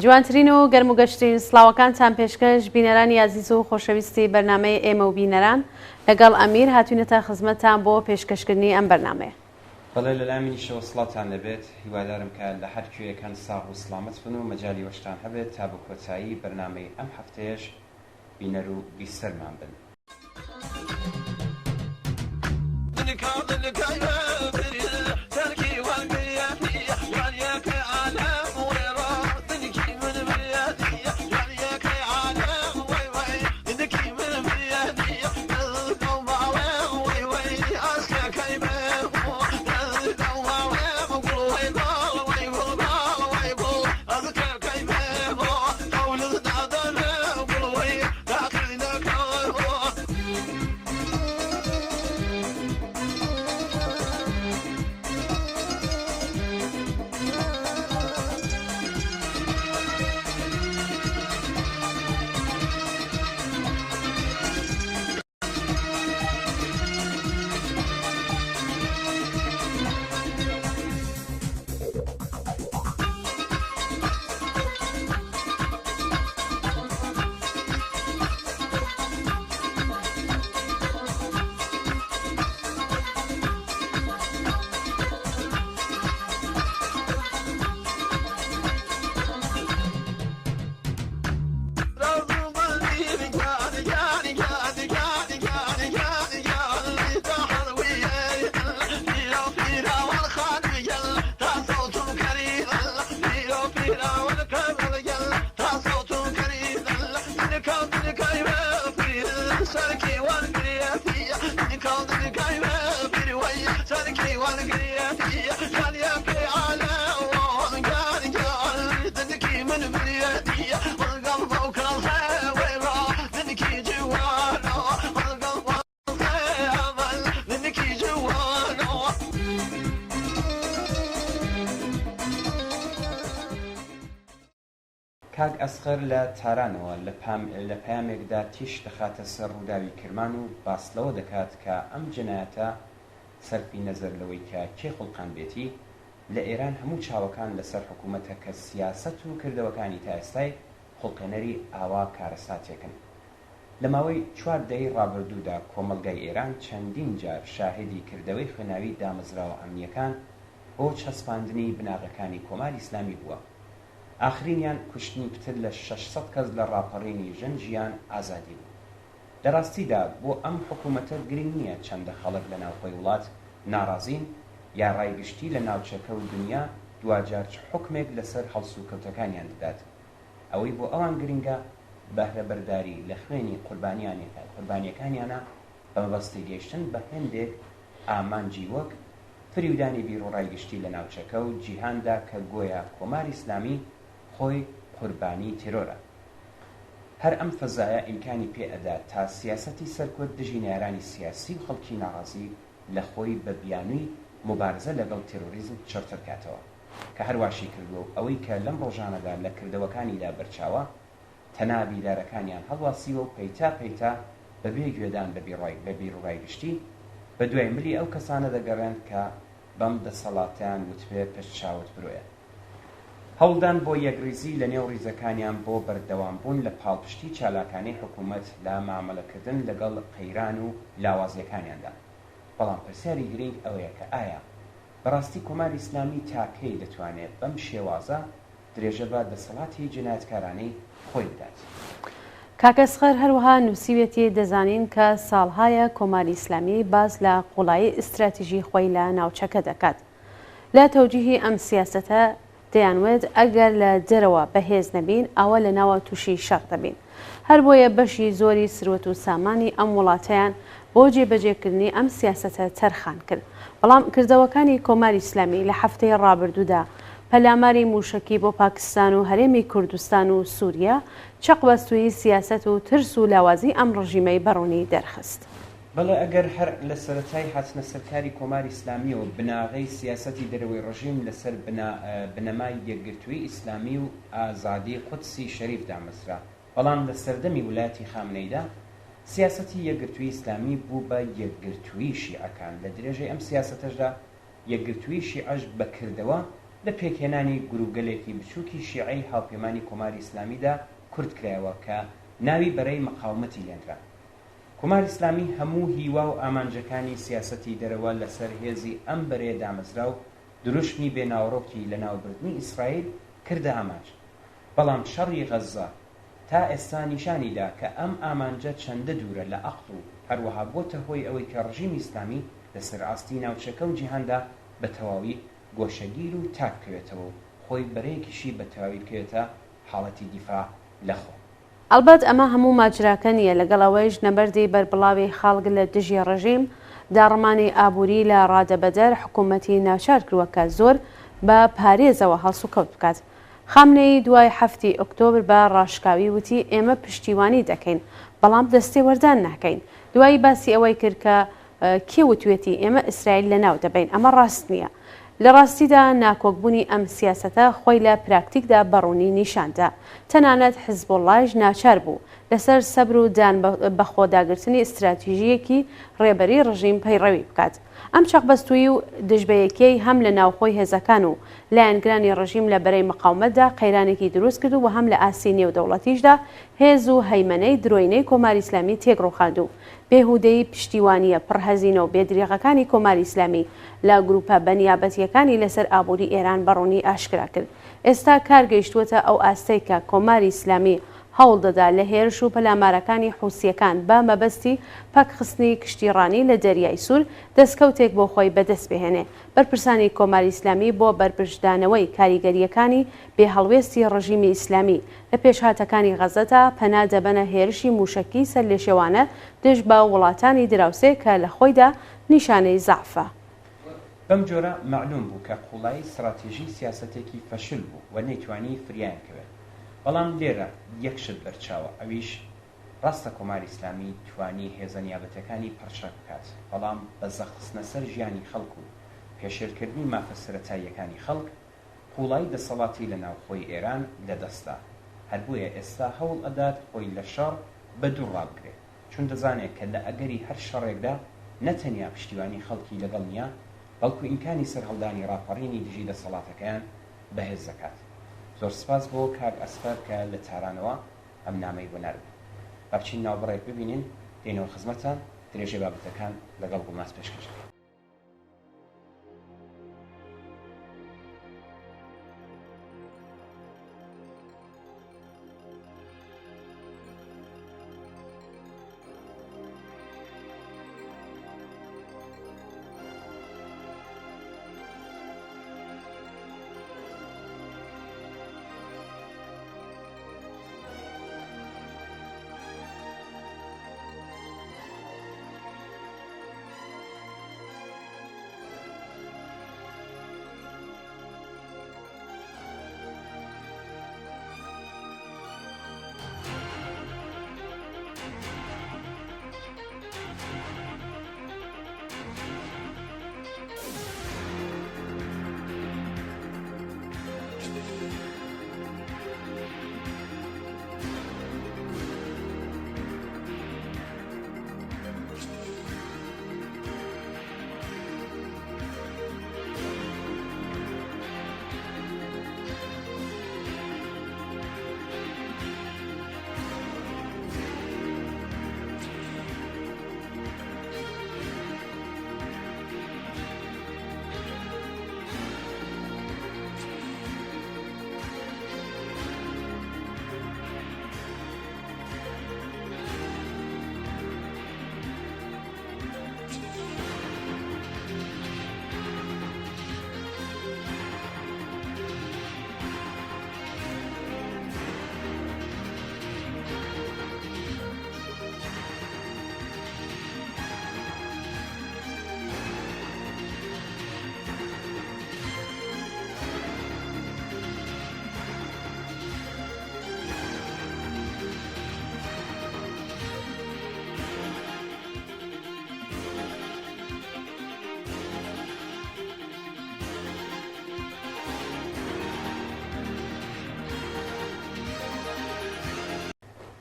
جوانترین و گەرموگەشترین سڵاوەکانتان پێشکەش بینەرانی عزیز و خۆشەویستی بەرنامەی ئێمە و بینەران لەگەڵ ئەمیر هاتوونەتە خزمەتتان بۆ پێشکەشکردنی ئەم بەرنامەیە. بەڵێ لەلای منیشەوە سڵاتان لەبێت، هیوادارم کە لە هەر کوێیەکان ساغ و سڵامەت بن و مەجالی وەشتان هەبێت تا بە کۆتایی بەرنامەی ئەم هەفتەیەش بینەر و بیسەرمان بن. کاک ئەسقەر لە تارانەوە لە پەیامێکدا تیش دەخاتە سەر ڕووداوی کرمان و باس لەوە دەکات کە ئەم جنایەتە سەرفی نەزەر لەوەی کە کێ خوڵقان بێتی لە ئێران هەموو چاوەکان لەسەر حکوومەتە کە سیاسەت و کردەوەکانی تا ئێستای خوڵقێنەری ئاوا کارەساتێکن. لە ماوەی 4 دەی ڕابردوودا کۆمەڵگای ئێران چەندین جار شاهدی کردەوەی خوێناوی دامەزراوە ئەمنیەکان بۆ چەسپاندنی بناغەکانی کۆماری ئیسلامی بووە. ئاخرینیان کوشتنی پتر لە 600 کەس لە ڕاپەڕینی ژەنجیان ئازادی بوو. لە ڕاستیدا بۆ ئەم حکوومەتە گرنگ نییە چەندە خەڵک لە ناوخۆی وڵات ناڕازین یا ڕایگشتی لە ناوچەکە و دنیا دوجار حکمێک لەسەر هەڵس و کەوتەکانیان دەدات. ئەوەی بۆ ئەوان گرنگە بەهرەبەرداری لە خوێنی قوربانیەکانیانە بە مەبەستی گەیشتن بە هێندێک ئامانجی وەک فریودانی بیرۆڕایگشتی لە ناوچەکە و جیهاندا کە گۆیا کۆماری ئیسلامی خۆی قوربانی تیرۆرە. هەر ئەم فەزایە ئیمکانی پێ ئەدا تا سیاسەتی سەرکۆت دژی نارانی سیاسی و خەڵکی ناڕازی لە خۆی بە بیانووی مبارزە لەگەڵ تێرۆریزم چڕترکاتەوە کە هەرواشی کردووە و ئەوەی کە لەم ڕۆژانەدا لە کردەوەکانیدا بەرچاوە تەنابی دارەکانیان هەڵواسیوە و پەیتا بەبێ گوێدان بە بیرڕایگشتی بە دوای ملی ئەو کەسانە دەگەڕێن کە بەم دەسەڵاتیان وتبێ پشتچاوت برۆیە. هەوڵدان بۆ یەکریزی لە نێو ڕیزەکانیان بۆ بەردەوامبوون لە پاڵپشتی چالاکانەی حکوومەت لە مامەڵەکردن لەگەڵ قەیران و لاوازیەکانیاندا. بەڵام پرسیاری گرنگ ئەوەیە کە ئایا بەڕاستی کۆماری ئیسلامی تاکەی دەتوانێت بەم شێوازە درێژە بە دەسەڵاتی جنایەتکارانەی خۆی بدات. کاک ئەسقەر هەروەها نووسیوێتی دەزانین کە ساڵهایە کۆماری ئیسلامی باز لە قوڵایی ئستراتیژی خۆی لە ناوچەکە دەکات. لە تەوجیهی ئەم سیاسەتە دەیانوێت ئەگەر لە دەرەوە بەهێز نەبین ئەوە لە ناوە تووشی شەڕ دەبین. هەر بۆیە بەشی زۆری سروەت و سامانی ئەم وڵاتەیان بۆ جێبەجێکردنی ئەم سیاسەتە تەرخان کرد. بەڵام کردەوەکانی کۆماری ئیسلامی لە هەفتەی ڕابردوودا پەلاماری موشکی بۆ پاکستان و هەرێمی کوردستان و سووریا چەقبەستووی سیاسەت و ترس و لاوازی ئەم ڕژیمەی بەڕوونی دەرخست. بەڵێ ئەگەر هەر لە سەرەتای هاتنە سەرکاری کۆماری ئیسلامیەوە بناغەی سیاسەتی دەرەوەی ڕژیم لەسەر بنەمای یەکگرتووی ئیسلامی و ئازادی قودسی شەریف دامەزرا، بەڵام لە سەردەمی وڵاتی خامنەیدا سیاسەتی یەکگرتووی ئیسلامی بوو بە یەکگرتووی شیعەکان. لە درێژەی ئەم سیاسەتەشدا یەکگرتووی شیعەش بەکردەوە لە پێکهێنانی گروپگەلێکی بچووکی شیعەی هاوپەیمانی کۆماری ئیسلامیدا کورت کرایەوە کە ناوی بەرەی مەقاومەتی لێنرا. کۆماری ئیسلامی هەموو هیوا و ئامانجەکانی سیاسەتی دەرەوە لەسەر هێزی ئەم بەرەیە دامەزرا و دروشمی بێناوڕۆکی لە ناوبردنی ئیسرائیل کردە ئامانج. بەڵام شەڕی غەزا تا ئێستا نیشانیدا کە ئەم ئامانجە چەندە دوورە لە عەقڵ و هەروەها بۆتە هۆی ئەوەی کە ڕژیمی ئیسلامی لەسەر ئاستی ناوچەکە و جیهاندا بە تەواوی گۆشەگیر و تاک بکەوێتەوە و خۆی بەرەیەکیشی بە تەواوی بکەوێتە حاڵەتی دیفاع لەخۆ. ئەلبەت ئەمە هەموو ماجراکە نیە، لەگەڵ ئەوەیش نەبەردی بەربڵاوی خەڵک لە دژی ڕژیم داڕمانی ئابووری لە ڕادەبەدەر حکوومەتی ناوچار کردووە کە زۆر بە پارێزەوە هەڵسو کەوت بکات. خامنەی دوای 7 ئۆکتۆبر بە ڕاشکاوی وتی ئێمە پشتیوانی دەکەین بەڵام دەستی وەردان ناکەین. دوایی باسی ئەوەی کرد کە کێ وتوێتی ئێمە ئیسرائیل لەناو دەبین. ئەمە ڕاست نییە. لە ڕاستیدا ناکۆکبوونی ئەم سیاسەتە خۆی لە پراکتیکدا بەڕوونی نیشاندا. تەنانەت حیزبوڵڵاش ناچار بوو لەسەر سەبر و دان بەخۆداگرتنی استراتیژیەکی ڕێبەری ڕژیم پەیڕەوی بکات. ئەم چەقبەستووی و دژبەیەکەی هەم لە ناوخۆی هێزەکان و لایەنگرانی ڕژیم لە بەرەی مەقاومەتدا قەیرانێکی دروست کرد و هەم لە ئاسی نێودەوڵەتیشدا هێز و هەیمەنەی درۆینەی کۆماری ئیسلامی تێکڕۆخاند و بێهودەی پشتیوانیە پڕهەزینە و بێدریغەکانی کۆماری ئیسلامی لە گروپە بەنیابەتیەکانی لەسەر ئابووری ئێران بەڕوونی ئاشکرا کرد. ئێستا کارگەیشتووەتە ئەو ئاستەی کە کۆماری ئیسلامی هەوڵ دەدا لە هێرش و پەلامارەکانی حوسیەکان بە مەبەستی پاکخستنی کشتیڕانی لە دەریای سوور دەستکەوتێک بۆ خۆی بەدەست بهێنێ. بەرپرسانی کۆماری ئیسلامی بۆ بەرپرسدانەوەی کاریگەریەکانی بێهەڵوێستی ڕژیمی ئیسلامی لە پێشهاتەکانی غەزەتا پەنا دەبەنە هێرشی موشەکی سەر لێشێوانە دژ بە وڵاتانی دراوسێ کە لە خۆیدا نیشانەی زەعفە. بەم جۆرە معلوم بوو کە قوڵایی استراتیژی سیاسەتێکی فەشل بوو و نەیتوانی فریان کەوێت. بەڵام لێرە یەکشت بەرچاوە، ئەویش ڕاستە کۆماری ئیسلامی توانی هێزە نیابەتەکانی پەرچە بکات، بەڵام بە زەخستنە سەر ژیانی خەڵک و پێشێرکردنی مافە سەرەتاییەکانی خەڵک قوڵایی دەسەڵاتی لە ناوخۆی ئێران لەدەستدا. هەر بۆیە ئێستا هەوڵ ئەدات خۆی لە شەڕ بە دوو ڕابگرێت، چون دەزانێت کە لە ئەگەری هەر شەڕێکدا نەتەنیا پشتیوانی خەڵکی لەگەڵ نییە، بەڵکو ئیمکانی سەرهەڵدانی ڕاپەڕینی دژی دەسەڵاتەکەیان بەهێز دەکات. زۆر سپاس بۆ کاک ئەسفەر کە لە تارانەوە ئەم نامەی بۆ ناردن. با بچین ناوبڕێک ببینین، دێنەوە خزمەتان درێژەی بابەتەکان لەگەڵ گوڵناس پێشکەشەکەین.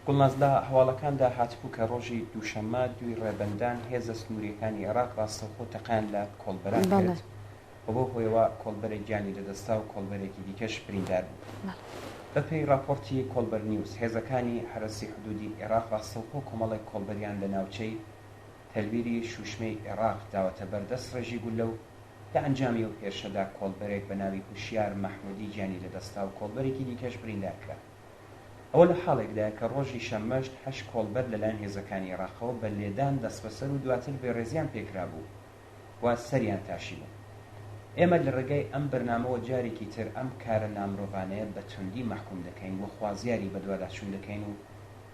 گوڵنازدا هەواڵەکاندا هاتبوو کە ڕۆژی دووشەممە دوی ڕێبەندان هێزە سنووریەکانی عێراق ڕاستەوخۆ تەقیان لە کۆڵبەران کرد بۆ هۆیەوە کۆڵبەرێک گیانی لەدەستا و کۆڵبەرێکی دیکەش بریندار بوو. بەپێی راپۆرتی کۆڵبەر نیوز هێزەکانی هەرسی حدودی عێراق ڕاستەوخۆ کۆمەڵێک کۆڵبەریان لە ناوچەی تەلبیری شوشمەی عێراق داوەتە بەردەست ڕێژی گولە و لە ئەنجامی و هێرشەدا کۆڵبەرێک بە ناوی هوشیار مەحموودی گیانی لەدەستا و کۆڵبەرێکی دیکەش بریندار کرا. ئەوە لە حاڵێکدا کە ڕۆژی شەممەشت 8 کۆڵبەر لەلایەن هێزەکانی عێراقەوە بە لێدان دەستبەسەر و دواتر بێڕێزیان پێکرا بوو وا سەریان تاشی بوو. ئێمە لە ڕێگەی ئەم بەرنامەوە جارێکی تر ئەم کارە نامرۆڤانەیە بە توندی مەحکوم دەکەین و خوازیاری بە دوواداچوون دەکەین و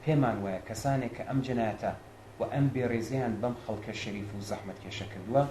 پێمان وایە کەسانێک کە ئەم جنایەتە و ئەم بێڕێزیان بەم خەڵکە شەریف و زەحمەتکێشە کردووە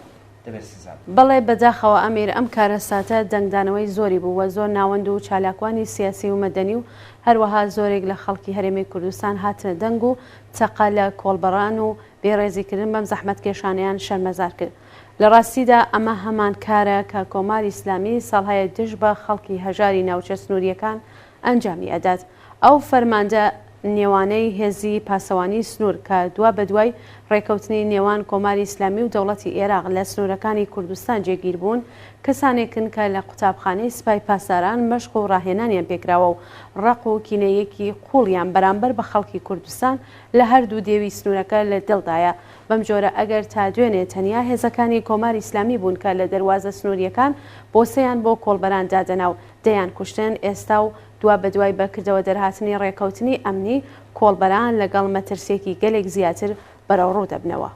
دەبێت سزا بن. بەڵێ بەداخەوە ئەمیر ئەم کارە ساتە دەنگدانەوەی زۆری بوو و زۆر ناوەند و چالاکوانی سیاسی و مەدەنی و هەروەها زۆرێک لە خەڵکی هەرێمی کوردستان هاتنە دەنگ و چەقا لە کۆڵبەران و بێڕێزیکردن بەم زەحمەتکێشانەیان شەرمەزار کرد. لە ڕاستیدا ئەمە هەمان کارە کە کۆماری ئیسلامی ساڵهەیە دژ بە خەڵکی هەژاری ناوچە سنووریەکان ئەنجامی ئەدات. ئەو فەرماندە نێوانەی هێزی پاسەوانی سنوور کە دوا بە دوای ڕێکەوتنی نێوان کۆماری ئیسلامی و دەوڵەتی عێراق لە سنوورەکانی کوردستان جێگیر بوون کەسانێکن کە لە قوتابخانەی سوپای پاساران مەشق و ڕاهێنانیان پێکراوە و ڕق و کینەیەکی قوڵیان بەرامبەر بە خەڵکی کوردستان لە هەردوو دێوی سنوورەکە لە دڵدایە. بەم جۆرە ئەگەر تا دوێنێ تەنیا هێزەکانی کۆماری ئیسلامی بوون کە لە دەواازە سنووریەکان بۆسەیان بۆ کۆڵبەران دادەنا و دەیان کوشتن، ئێستا و دوا بە دوای بەکردەوە دەرهاتنی ڕێکەوتنی ئەمنی کۆڵبەران لەگەڵ مەترسێکی گەلێک زیاتر بەرەوڕوو دەبنەوە.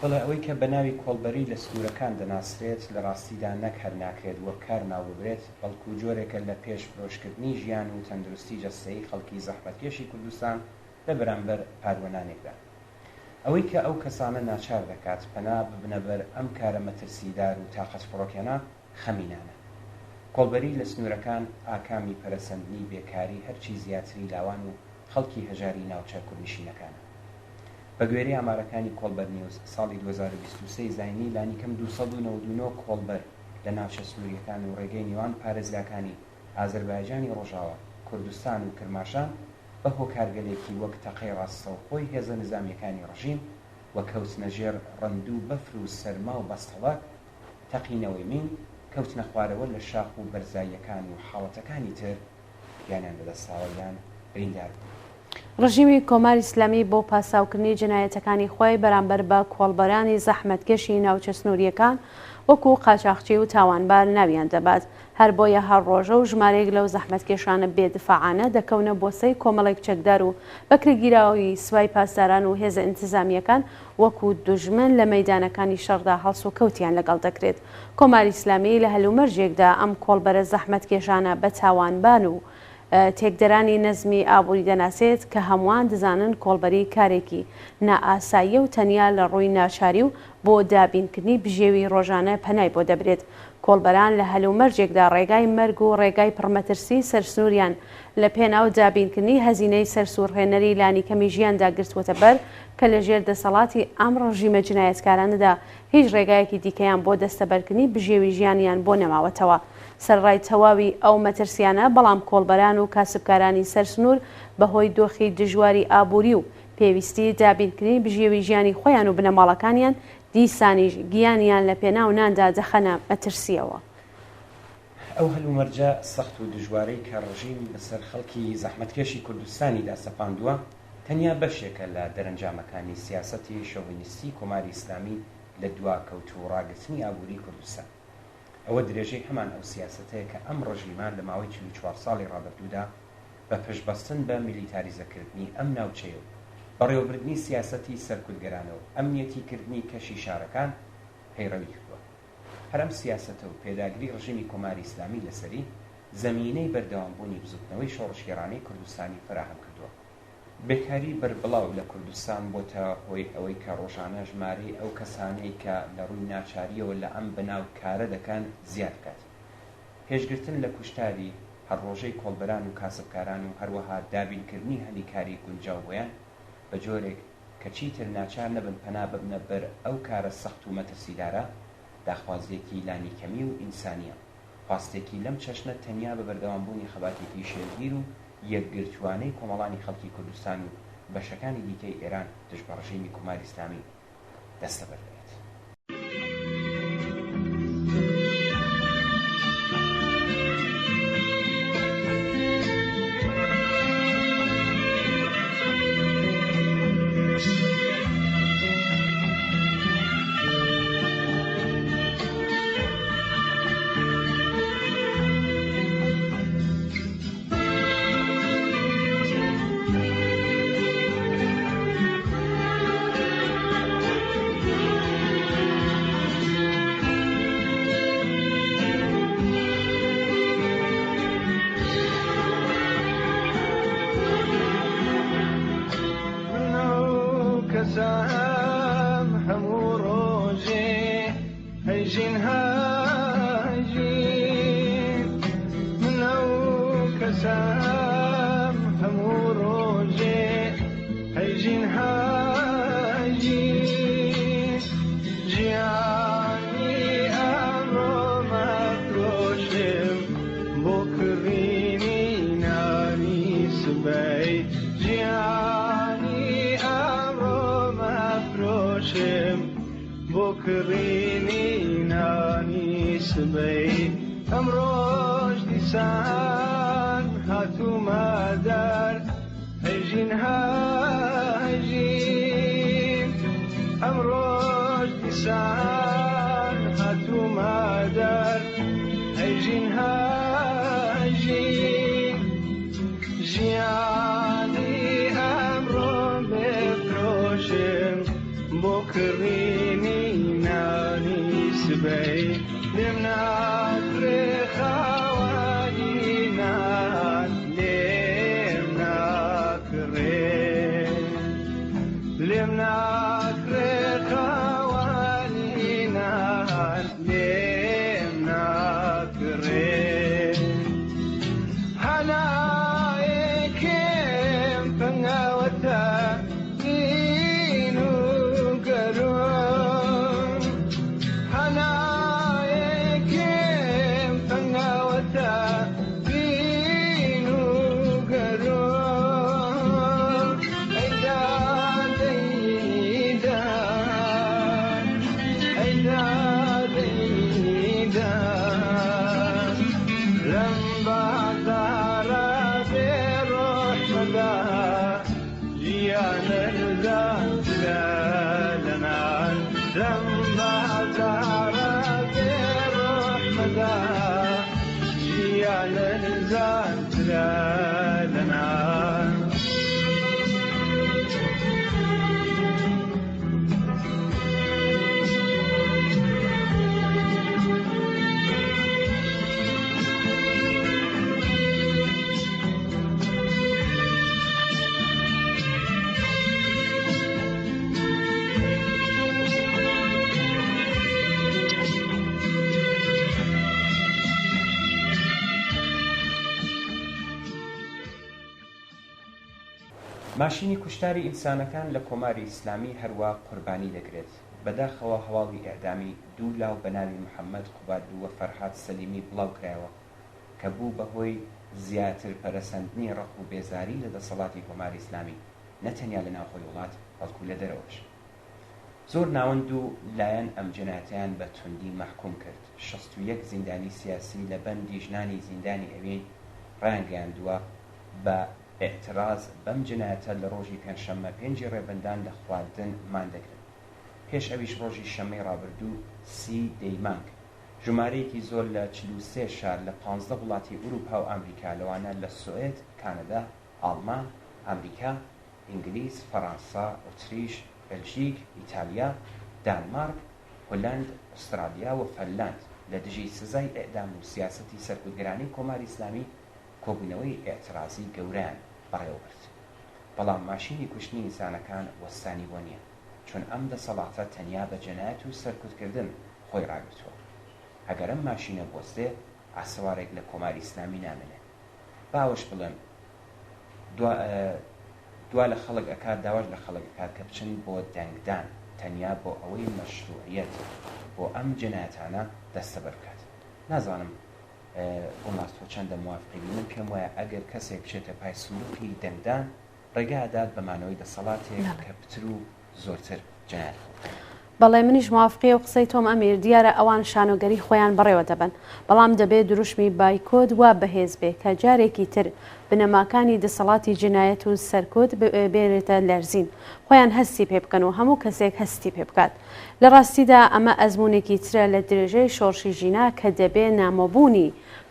بەڵێ ئەوەی کە بەناوی کۆڵبەری لە سنوورەکان دەناسرێت لە ڕاستیدا نەک هەر ناکرێت وە کار ناو ببرێت، بەڵکو جۆرێکە لە پێش فرۆشکردنی ژیان و تەندروستی جەستەیی خەڵکی زەحمەتکێشی کوردستان لە بەرامبەر پاروەنانێکدا. ئەوەی کە ئەو کەسانە ناچار دەکات پەنا ببنە بەر ئەم کارە مەترسیدار و تاقەت فڕۆکێنە خەمینانە. کۆڵبەری لە سنوورەکان ئاکامی پەرەسەندنی بێکاری هەرچی زیاتری لاوان و خەڵکی هەژاری ناوچە کوردنشینەکانە. بە گوێرەی ئامارەکانی کۆڵبەر نیوز ساڵی 2023 زاینی لانیکەم 299 کۆڵبەر لە ناوچە سنووریەکان و ڕێگەی نێوان پارێزگاکانی ئازەربایجانی ڕۆژاوە، کوردستان و کرماشان بە هۆکارگەلێکی وەک تەقەی ڕاستەوخۆی هێزە نظامیەکانی ڕژیم وە کەوتنە ژێر ڕند و بەفر و سەرما و بەستەڵات، تەقینەوەی مین، کەوتنە خوارەوە لە شاخ و بەرزاییەکان و حاڵەتەکانی تر یانیان بەدەستاوەیان بریندار بوو. ڕژیمی کۆماری ئیسلامی بۆ پاساوکردنی جنایەتەکانی خۆی بەرامبەر بە کۆڵبەرانی زەحمەتکێشی ناوچە سنووریەکان وەکو قاچاقچی و تاوانبار ناویان دەبات. هەر بۆیە هەر ڕۆژە و ژمارەیەک لەو زەحمەتکێشانە بێدفاعانە دەکەونە بۆسەی کۆمەڵێک چەکدار و بەکرێگیراوی سوپای پاسداران و هێزە ئینتیزامیەکان وەکو دوژمن لە مەیدانەکانی شەڕدا هەڵس و کەوتیان لەگەڵ دەکرێت. کۆماری ئیسلامی لە هەلومەرجێکدا ئەم کۆڵبەرە زەحمەتکێشانە بە تاوانبان و تێکدەرانی نەزمی ئابووری دەناسێت کە هەمووان دەزانن کۆڵبەری کارێکی نائاساییە و تەنیا لە ڕووی ناچاری و بۆ دابینکردنی بژێوی ڕۆژانە پەنای بۆ دەبرێت. کۆڵبەران لە هەلومەرجێکدا ڕێگای مەرگ و ڕێگای پڕمەترسی سەرسنووریان لە پێناو دابینکردنی هەزینەی سەرسوورهێنەری لانیکەمی ژیاندا گرتووەتە بەر کە لەژێر دەسەڵاتی ئەم ڕژیمە جنایەتکارانەدا هیچ ڕێگایەکی دیکەیان بۆ دەستەبەرکردنی بژێوی ژیانیان بۆ نەماوەتەوە. سەرڕای تەواوی ئەو مەترسیانە بەڵام کۆڵبەران و کاسبکارانی سەرسنوور بەهۆی دۆخی دژواری ئابووری و پێویستی دابینکردنی بژێوی ژیانی خۆیان و بنەماڵەکانیان دیسانیش گیانیان لە پێناو ناندا دەخەنە مەترسیەوە. ئەو هەلومەرجە سەخت و دژوارەی کە ڕژیم بەسەر خەڵکی زەحمەتکێشی کوردستانیدا سەپاندووە تەنیا بەشێکە لە دەرەنجامەکانی سیاسەتی شۆڤینیستی کۆماری ئیسلامی لە دواکەوت و ڕاگرتنی ئابووری کوردستان. ئەوە درێژەی هەمان ئەو سیاسەتەیە کە ئەم ڕژیمان لە ماوەی 44 ساڵی ڕابردوودا بە پشتبەستن بە میلیتاریزەکردنی ئەم ناوچەیە و بەڕێوەبردننی سیاسەتی سەرکوتگەرانەوە ئەمنیەتیکردنی کەشی شارەکان پەیڕەوی کردووە. هەر ئەم سیاسەتە و پێداگری ڕژیمی کۆماری ئیسلامی لەسەری زەمینەی بەردەوامبوونی بزوتنەوەی شۆڕشگێڕانەی کوردستانی فراهم کردووە. بێکاری بەربڵاو لە کوردستان بۆتە هۆی ئەوەی کە ڕۆژانە ژمارەی ئەو کەسانەی کە لە ڕووی ناچاریەوە لە ئەم بەناو کارە دەکەن زیاد بکات. پێشگرتن لە کوشتاری هەرڕۆژەی کۆڵبەران و کاسبکاران و هەروەها دابینکردنی هەلیکاری گونجاو بۆیان بە جۆرێک کە چیتر ناچار نەبن پەنا ببنە بەر ئەو کارە سەخت و مەترسیدارە داخوازیەکی لانیکەمی و ئینسانیە. خواستێکی لەم چەشنە تەنیا بە بەردەوامبوونی خەباتێکی شێرگیر و یەکگرتوانەی کۆمەڵانی خەڵکی کوردستان و بەشەکانی دیکەی ئێران دژ بە ڕژیمی کۆماری ئیسلامی دەستەبەر بێت. فرۆشم بۆ کڕینی نانی سبەی ئەمڕۆژ دیسان هاتوومە دەر هەیژین هەیژین ئەمڕۆژ دیسان هاتوومە دەر هەیژین هەیژین ژیانی ئەمڕۆم بفرۆشم بۆ کڕینی نانی سبەی لێم ناکرێ خاوەنی نان لێم ناکرێ لێم ناکرێ خاوەنی نان لێم ناکرێ هەنایەکێم پەنگاوەتە ماشینی کوشتاری ئینسانەکان لە کۆماری ئیسلامی هەروە قوربانی دەکرێت بەداخەوە هەواڵی ئێعدامی دوو لاو بە ناوی محەممەد قوبادلو و فەرحاد سەلیمی بڵاوکرایەوە کە بوو بەهۆی زیاتر پەرەسەندنی ڕق و بێزاری لە دەسەڵاتی کۆماری ئیسلامی نەتەنیا لە ناوخۆی وڵات بەڵکو لە دەرەوەش. زۆر ناوەند و لایەن ئەم جنایەتیان بە توندی مەحکوم کرد. 61 زیندانی سیاسی لە بەندی ژنانی زیندانی ئەوێی ڕایانگەیاندووە بە ئێعتراز بەم جنایەتە لە ڕۆژی پێنجشەممە 5 ڕێبەندان لە خواردن مان دەکرێت. پێش ئەویش ڕۆژی شەمەی ڕابردوو 30 دەیمانگ ژمارەیەکی زۆر لە 43 شار لە 15 وڵاتی ئوروپا و ئەمریکا لەوانە لە سوئێد، کانەدا، ئاڵمان، ئەمریکا، ئینگلیز، فەڕەنسا، ئۆتریش، بەلژیک، ئیتالیا، دانمارک، هۆلەند، ئوسترالیا و فەنلاند لە دژی سزای ئێعدام و سیاسەتی سەرکوتگرانی کۆماری ئیسلامی کۆبوونەوەی ئێعترازی گەورەیان بەڕێوەبرد. بەڵام ماشینی کوشتنی ئینسانەکان وەستانی بۆ نییە، چون ئەم دەسەڵاتە تەنیا بە جەنایەت و سەرکوتکردن خۆی ڕاگرتووە. ئەگەر ئەم ماشینە بوەستێ ئاسەوارێک لە کۆماری ئیسلامی نامێنێ. باوەش بڵێم دوا لە خەڵک ئەکات، داواش لە خەڵک ئەکات کە بچن بۆ دەنگدان تەنیا بۆ ئەوەی مەشروعیەت بۆ ئەم جنایەتانە دەستەبەر بکات. نازانم بۆ ماستۆ چەندە موافقی من پێم وایە ئەگەر کەسێک بچێتە پای سندوقی دەنگدان ڕێگادات بەمانەوەی دەسەڵاتێک کە پتر و زۆرتر جنایەت. بەڵێ منیش موافقی و قسەی تۆم ئەمیر دیارە ئەوان شانۆگەری خۆیان بەڕێوە دەبن، بەڵام دەبێت دروشمی بایکۆد وا بەهێز بێ کە جارێکی تر بنەماکانی دەسەڵاتی جنایەت و سەرکۆت بێنێتە لەرزین، خۆیان هەستی پێ بکەن و هەموو کەسێک هەستی پێ بکات. لە ڕاستیدا ئەمە ئەزمونێکی ترە لە درێژەی شۆڕشی ژینا کە دەبێ نامۆبوونی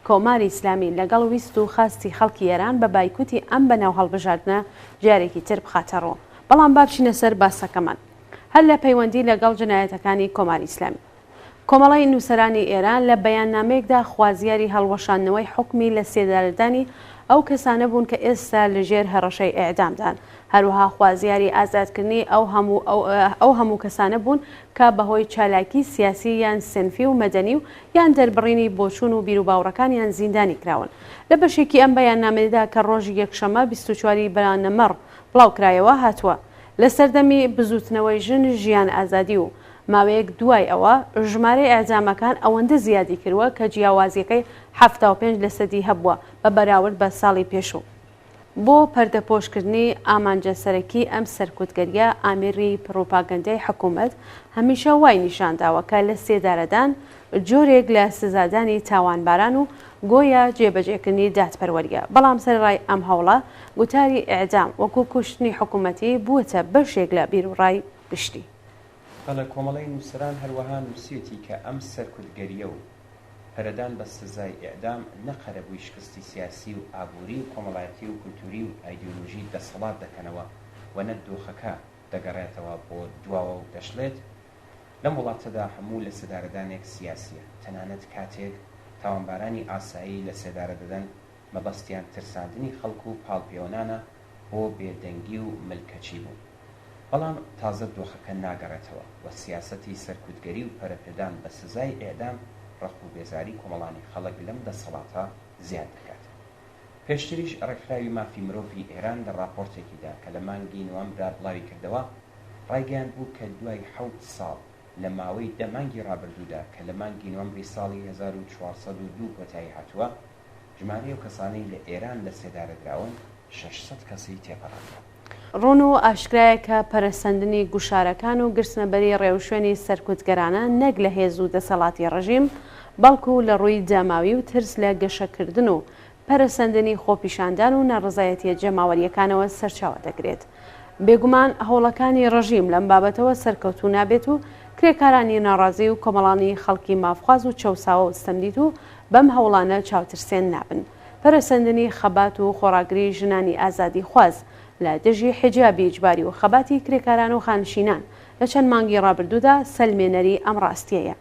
کۆماری ئیسلامی لەگەڵ ویست و خاستی خەڵکی ئێران بە بایکوتی ئەم بەناو هەڵبژاردنە جارێکی تر بخاتەڕەوە. بەڵام با بچینە سەر باسەکەمان هەر لە پەیوەندی لەگەڵ جنایەتەکانی کۆماری ئیسلامی. کۆمەڵی نووسەرانی ئێران لە بەیاننامەیەکدا خوازیاری هەڵوەشاندنەوەی حکمی لە سێدارەدانی ئەو کەسانە بوون کە ئێستا لەژێر هەڕەشەی ئێعدامدان، هەروەها خوازیاری ئازادکردنی ئەو هەموو کەسانە بوون کە بەهۆی چالاکی سیاسی یان سنفی و مەدەنی و یان دەربڕینی بۆچوون و بیرروباوڕەکانیان زیندانی کراون. لە بەشێکی ئەم بەیاننامەدا کە ڕۆژی یەکشەمە 24 بەرانەمەڕ بڵاوکرایەوە هاتووە لە سەردەمی بزوتنەوەی ژن ژیان ئازادی و ماوەیەک دوای ئەوە ژمارەی ئەعدامەکان ئەوەندە زیادی کردووە کە جیاوازیەکەی 75% هەبووە بە بەراورد بە ساڵی پێشوو. بۆ پەردەپۆشکردنی ئامانجە سەرەکی ئەم سەرکوتگەریە ئامێری پڕۆپاگەندەی حکوومەت هەمیشە وای نیشانداوە کە لە سێدارەدان جۆرێک لە سزادانی تاوانباران و گۆیە جێبەجێکردنی دادپەروەریە، بەڵام سەرڕای ئەم هەوڵە گوتاری ئیعدام وەکو کوشتنی حکوومەتی بووەتە بەشێک لە بیرروڕای گشتی. بەڵە کۆمەڵی نووسران هەروەها نووسێتی کە ئەم سەرکوتگەریە و پەرەدان بە سزای ئیعدام نەقەرە بووی شکستی سیاسی و ئابووری و کۆمەڵایەتی و کولتوری و ئایدیۆلۆژی دەسەڵات دەکەنەوە و نە دۆخەکە دەگەڕێتەوە بۆ دواوە و دەشڵێت. لەم وڵاتەدا هەموو لە سێدارەدانێک سیاسیە، تەنانەت کاتێک تاوانبارانی ئاسایی لە سێدارە دەدەن مەبەستیان ترساندنی خەڵکو و پاڵپێوەنانە بۆ بێدەنگی و ملکەچی بوو. بەڵام تازە دۆخەکە ناگەڕێتەوە و سیاسەتی سەرکوتگەری و پەرەپێدان بە سزای ئێدام ڕق و بێزاری کۆمەڵانی خەڵک لەم دەسەڵاتە زیاد دەکات. پێشتریش ڕێکخراوی مافی مرۆڤی ئێران لە راپۆرتێکیدا کە لە مانگی نوەمبردا بڵاوی کردەوە ڕایگەیاند بوو کە دوای 7 ساڵ لە ماوەی 10 مانگی ڕابردوودا کە لە مانگی نوەمبری ساڵی 1402 کۆتایی هاتووە، ژمارەی و کەسانەی لە ئێران لە سێدارەدراون 600 کەسی تێپەڕاندرا. ڕوون و ئاشکرایە کە پەرەسەندنی گوشارەکان و گرسنەبەری ڕێوشوێنی سەرکوتگەرانە نەک لە هێز و دەسەڵاتی ڕژیم بەڵکو لە ڕووی جاماوی و ترس لە گەشەکردن و پەرەسەندنی خۆپیشاندان و نەڕزایەتیە جەماوەریەکانەوە سەرچاوە دەگرێت. بێگومان هەوڵەکانی ڕژیم لەم بابەتەوە سەرکەوتوو نابێت و کرێکارانی ناڕازی و کۆمەڵانی خەڵکی مافخواز و چەساوە وستەمدیت و بەم هەوڵانە چاوترسێن نابن. پەرەسەندنی خەبات و خۆراگری ژنانی ئازادی خواز لە دژی حیجابی ئیجباری و خەباتی کرێکاران و خانشینان لە چەند مانگی ڕابردوودا سەلمێنەری ئەم ڕاستیەیە.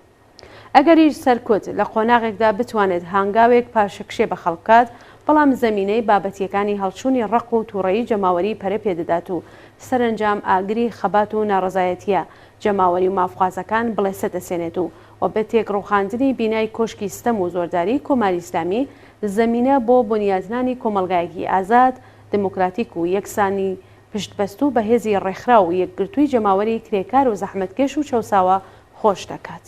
ئەگەریش سەرکوت لە قۆناغێکدا بتوانێت هانگاوێک پاشەکشێ بە خەڵکات، بەڵام زەمینەی بابەتیەکانی هەڵچوونی ڕق و تووڕەیی جەماوەری پەرە پێدەدات و سەرنجام ئاگری خەبات و ناڕزایەتیە جەماوەری و مافخوازەکان بڵێسە دەسێنێت و بە تێکڕووخاندنی بینای کۆشکی ستەم و زۆرداری کۆماری ئیسلامی زەمینە بۆ بنیادنانی کۆمەلگایەکی ئازاد، دموکراتیک و یەکسانی پشتبەست و بەهێزی ڕێکخرا و یەکگرتووی جەماوەری کرێکار و زەحمەتکێش و چەساوە خۆش دەکات.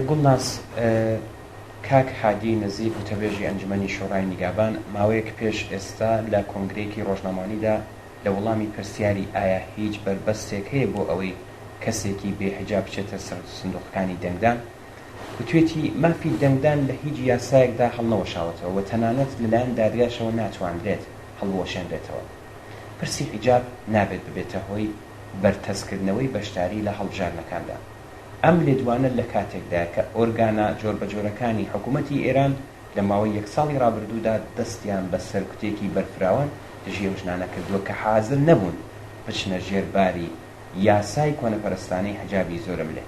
گوڵناس کاک حادی نزیک وتەبێژی ئەنجومەنی شۆڕای نیگابان ماوەیەک پێش ئێستا لە کۆنگرێکی ڕۆژنامەییدا لە وەڵامی پرسیاری ئایا هیچ بربەستێک هەیە بۆ ئەوەی کەسێکی بێحیجاب بچێتە سەر سندوقەکانی دەنگدان، وتوێتی مافی دەنگدان لە هیچ یاسایەکدا هەڵنەوەشاوەتەوە و تەنانەت لەلایەن دادگاشەوە ناتوانرێت هەڵوەشێنرێتەوە. پرسی حیجاب نابێت ببێتە هۆی بەرتەسکردنەوەی بەشداری لە هەڵبژارنەکاندا. ئەم لێدوانە لە کاتێکدا کە ئۆرگانە جۆربەجۆرەکانی حکوومەتی ئێران لە ماوەی 1 ساڵی ڕابردوودا دەستیان بە سەرکوتێکی بەرفراوان دژی ئەو ژنانە کردووە کە حازر نەبوون بچنە ژێرباری یاسای کۆنەپەرستانەی حیجابی زۆرم لێ.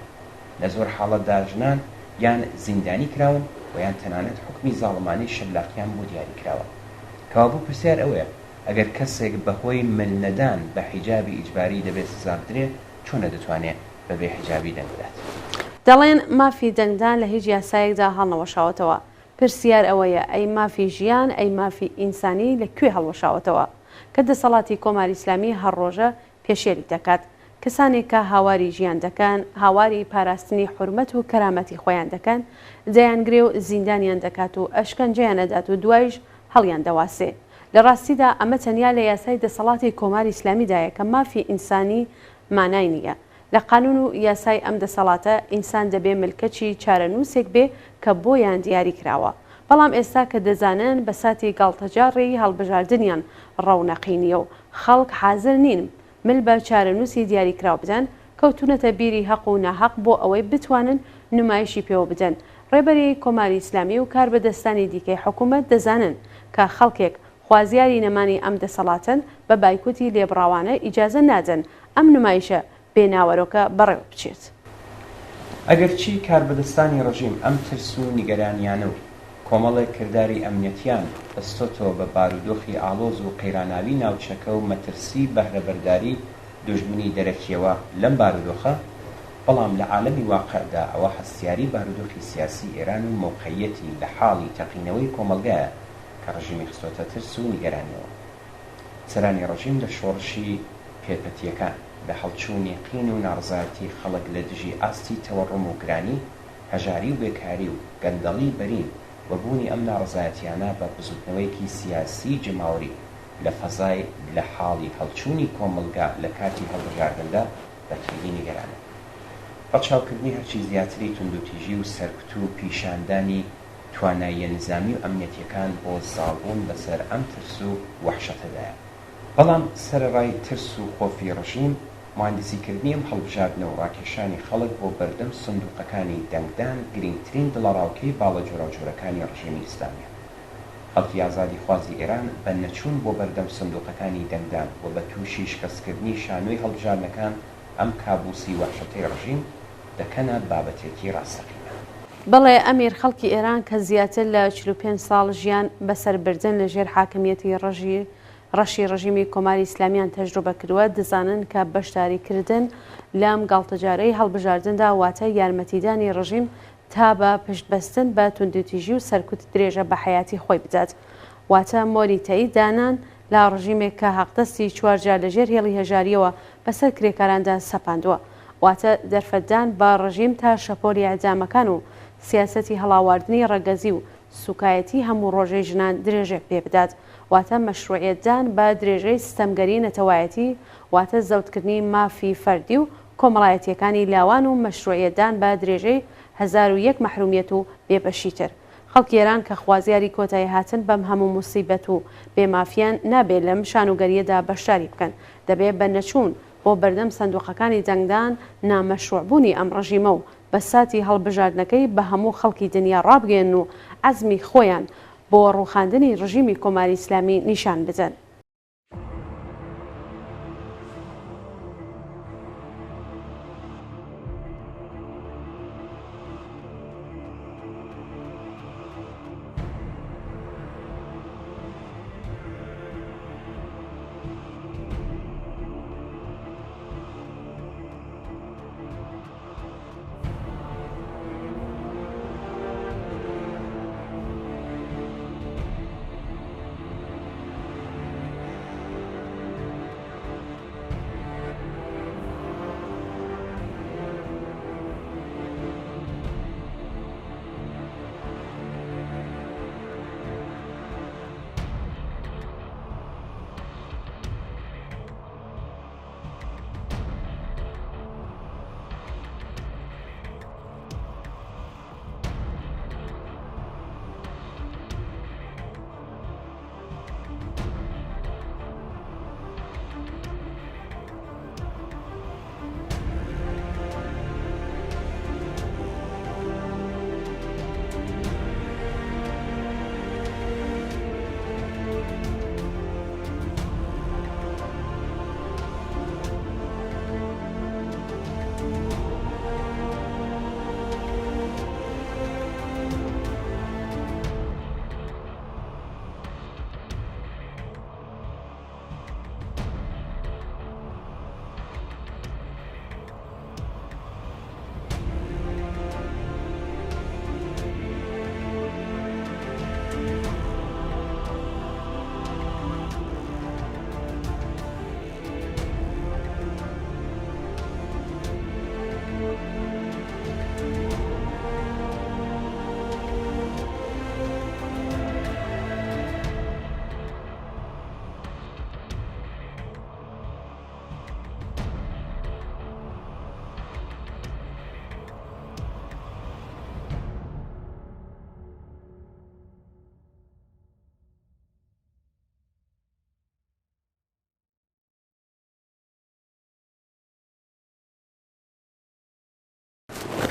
لە زۆر حاڵەتدا ژنان یان زیندانی کراون و یان تەنانەت حکمی زاڵمانی شەلاقیان بۆ دیاری کراوە. کەوابوو پرسیار ئەوەیە ئەگەر کەسێک بەهۆی ملنەدان بە حیجابی ئیجباری دەبێت سزا بدرێت، چۆنە دەتوانێت بەبێ حیجابی دەنگدات؟ دەڵێن مافی دەنگدان لە هیچ یاسایەکدا هەڵنەوەشاوەتەوە. پرسیار ئەوەیە ئەی مافی ژیان ئەی مافی ئینسانی لەکوێ هەڵوەشاوەتەوە کە دەسەڵاتی کۆماری ئیسلامی هەرڕۆژە پێشێری دەکات. کەسانێک کە هاواری ژیان دەکەن، هاواری پاراستنی حورمەت و کەرامەتی خۆیان دەکەن، دەیانگرێ و زیندانیان دەکات و ئەشکەنجەیان ئەدات و دوایش هەڵیان دەواسێ. لە ڕاستیدا ئەمە تەنیا لە یاسای دەسەڵاتی کۆماری ئیسلامیدایە کە مافی ئینسانی مانای نییە. لە قانون و یاسای ئەم دەسەڵاتە ئینسان دەبێ ملکەچی چارەنووسێک بێ کە بۆیان دیاری کراوە. بەڵام ئێستا کە دەزانن بە ساتی گاڵتەجاڕی هەڵبژاردنیان ڕەونەقینیە و خەڵک حازر نین مل بە چارەنووسی دیاری کراو بدەن، کەوتونەتە بیری حەق و ناحەق بۆ ئەوەی بتوانن نمایشی پێوە بدەن. ڕێبەری کۆماری ئیسلامی و کار بەدەستانی دیکەی حکوومەت دەزانن کە خەڵکێک خوازیاری نەمانی ئەم دەسەڵاتن بە بایکوتی لێبڕاوانە ئیجازە نادەن ئەم نمایشە بێناوەرۆکە بەڕێوە بچێت. ئەگەرچی کاربەدەستانی ڕژیم ئەم ترس و نیگەرانیانە و کۆمەڵێک کردداری ئەمنیەتیان بەستۆتەوە بە بارودۆخی ئاڵۆز و قەیراناوی ناوچەکە و مەترسی بەهرەبەرداری دوژمنی دەرەکیەوە لەم بارودۆخە، بەڵام لە عالەمی واقعدا ئەوە هەستیاری بارودۆخی سیاسی ئێران و مۆقعیەتی لە حاڵی تەقینەوەی کۆمەلگایە کە ڕژیمی خستۆتە ترس و نیگەرانیەوە. سەرانی ڕژیم لە شۆڕشی پێپەتیەکان، لە هەڵچوونی قین و ناڕزایەتی خەڵک لە دژی ئاستی تەوەڕم و گرانی، هەژاری و بێکاری و گەندەڵی بەرین وەبوونی ئەم ناڕزایەتیانە بە بزوتنەوەیەکی سیاسی جماوەری لە فەزای لە حاڵی هەڵچوونی کۆمەلگا لە کاتی هەڵبژاردندا بەکردی نیگەرانە. بەچاوکردنی هەرچی زیاتری توندوتیژی و سەرکوت و پیشاندانی تواناییە نظامی و ئەمنیەتیەکان بۆ زاڵبوون بەسەر ئەم ترس و وەحشەتەدایە. بەڵام سەرەڕای ترس و خۆفی ڕژیم مهندسیکردنی ئەم هەڵبژاردنە و ڕاکێشانی خەڵک بۆ بەردەم سندوقەکانی دەنگدان گرنگترین دڵەڕاوکەی باڵە جۆرەجۆرەکانی ڕژیمی ئیسلامیە. خەڵکی ئازادی خوازی ئێران بە نەچوون بۆ بەردەم سندوقەکانی دەنگدان و بە تووشی شکەستکردنی شانۆی هەڵبژاردنەکان ئەم کابوسی وەحشەتەی ڕژیم دەکەنە بابەتێکی ڕاستەقینە. بەڵێ ئەمیر خەڵکی ئێران کە زیاتر لە 45 ساڵ ژیان بەسەربردن لە ژێر حاکمیەتی ڕەشی ڕژیمی کۆماری ئیسلامیان تەجروبە کردووە دەزانن کە بەشداریکردن لەم گاڵتەجارەی هەڵبژاردندا واتە یارمەتیدانی ڕژیم تا بە پشتبەستن بە توندوتیژی و سەرکوت درێژە بە حیاتی خۆی بدات، واتە مۆری تەیید دانان لە ڕژیمێک کە حەقدەستی چوارجار لەژێر هێڵی هەژاریەوە بەسەر کرێکاراندا سەپاندووە، واتە دەرفەتدان بە ڕژیم تا شەپۆلی ئەعدامەکان و سیاسەتی هەڵاواردنی ڕەگەزی و سوکایەتی هەموو ڕۆژەی ژنان درێژێک پێ بدات، واتە مەشروعیەتدان بە درێژەی ستەمگەری نەتەوایەتی، واتە زەوتکردنی مافی فەردی و کۆمەڵایەتیەکانی لاوان و مەشروعیەتدان بە درێژەی 1001 مەحرومیەت و بێبەشیتر. خەڵکی ئێران کە خوازیاری کۆتایی هاتن بەم هەموو موسیبەت و بێمافیان نابێت لەم شانوگەریەدا بەشداری بکەن، دەبێت بە نەچوون بۆ بەردەم سندوقەکانی دەنگدان نامەشروعبوونی ئەم ڕژیمە و بە ساتی هەڵبژاردنەکەی بە هەموو خەڵکی دنیا ڕابگەن و عەزمی خۆیان بۆ ڕووخاندنی ڕژیمی کۆماری ئیسلامی نیشان بدەن.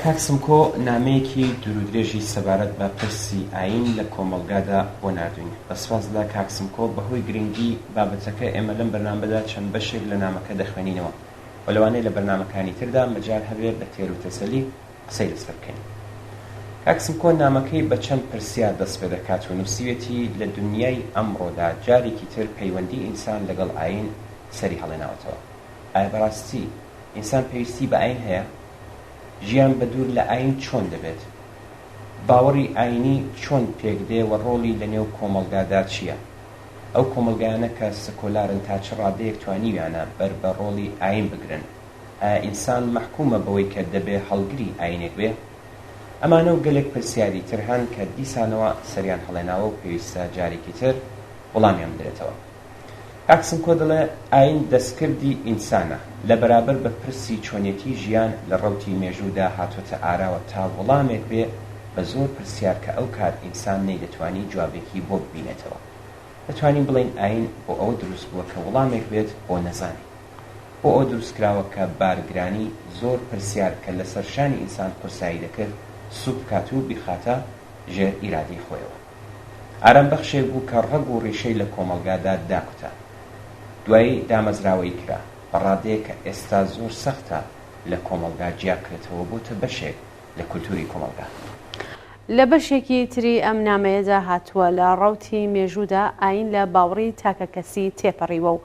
کاکسمکۆ نامەیەکی دوورودرێژی سەبارەت بە پرسی ئاین لە کۆمەڵگادا بۆ نردوین. بەسپاس لە کاکسمکۆ بەهۆی گرنگی بابەتەکە ئێمە لەم بەرنامەدا چەند بەشێک لە نامەکە دەخوێنینەوە و لەوانەیە لە بەرنامەکانی تردا مەجال هەبێت بە تێر و تەسەلی قسەی لەسەر بکەین. کاکسمکۆ نامەکەی بە چەند پرسیار دەست پێ دەکات و نووسیوێتی لە دنیای ئەمڕۆدا جارێکی تر پەیوەندی ئینسان لەگەڵ ئاین سەری هەڵێناوەتەوە. ئایا بەڕاستی ئینسان پێویستی بە ئاین هەیە؟ ژیان بە دوور لە ئاین چۆن دەبێت؟ باوەڕی ئاینی چۆن پێکدێ و ڕۆڵی لە نێو کۆمەڵگادا چییە؟ ئەو کۆمەڵگایانە کە سەکۆلارن تا چ ڕادەیەک توانیویانە بەر بە ڕۆڵی ئاین بگرن؟ ئایا ئینسان مەحکومە بەوەی کە دەبێ هەڵگری ئاینێک بێ؟ ئەمانە و گەلێک پرسیاری تر هەن کە دیسانەوە سەریان هەڵێناوە و پێویستە جارێکی تر وەڵامیان بدرێتەوە. کاکسمکۆ دەڵێ ئاین دەستکردی ئینسانە لە بەرابەر بە پرسی چۆنیەتی ژیان لە ڕەوتی مێژوودا هاتوۆتە ئاراوە تا وەڵامێک بێ بە زۆر پرسیار کە ئەو کات ئینسان نەیدەتوانی جوابێکی بۆ ببینێتەوە. دەتوانین بڵێن ئاین بۆ ئەوە دروست بووە کە وەڵامێک بێت بۆ نەزانی. بۆ ئەو دروستکراوە کە بارگرانی زۆر پرسیار کە لەسەر شانی ئینسان قورسایی دەکرد سوب بکات و بیخاتە ژێر ئیرادەی خۆیەوە. ئارام بەخشێک بوو کە ڕەگ و ڕیشەی لە کۆمەڵگادا داکوتە. دوایی دامەزراوەی کرا بە ڕادەیە کە ئێستا زۆر سەختە لە کۆمەڵگا جیاکرێتەوە بۆتە بەشێک لە کولتوری کۆمەڵگا. لە بەشێکی تری ئەم نامەیەدا هاتووە لە ڕەوتی مێژوودا ئاین لە باوەڕی تاکە کەسی تێپەڕیوە و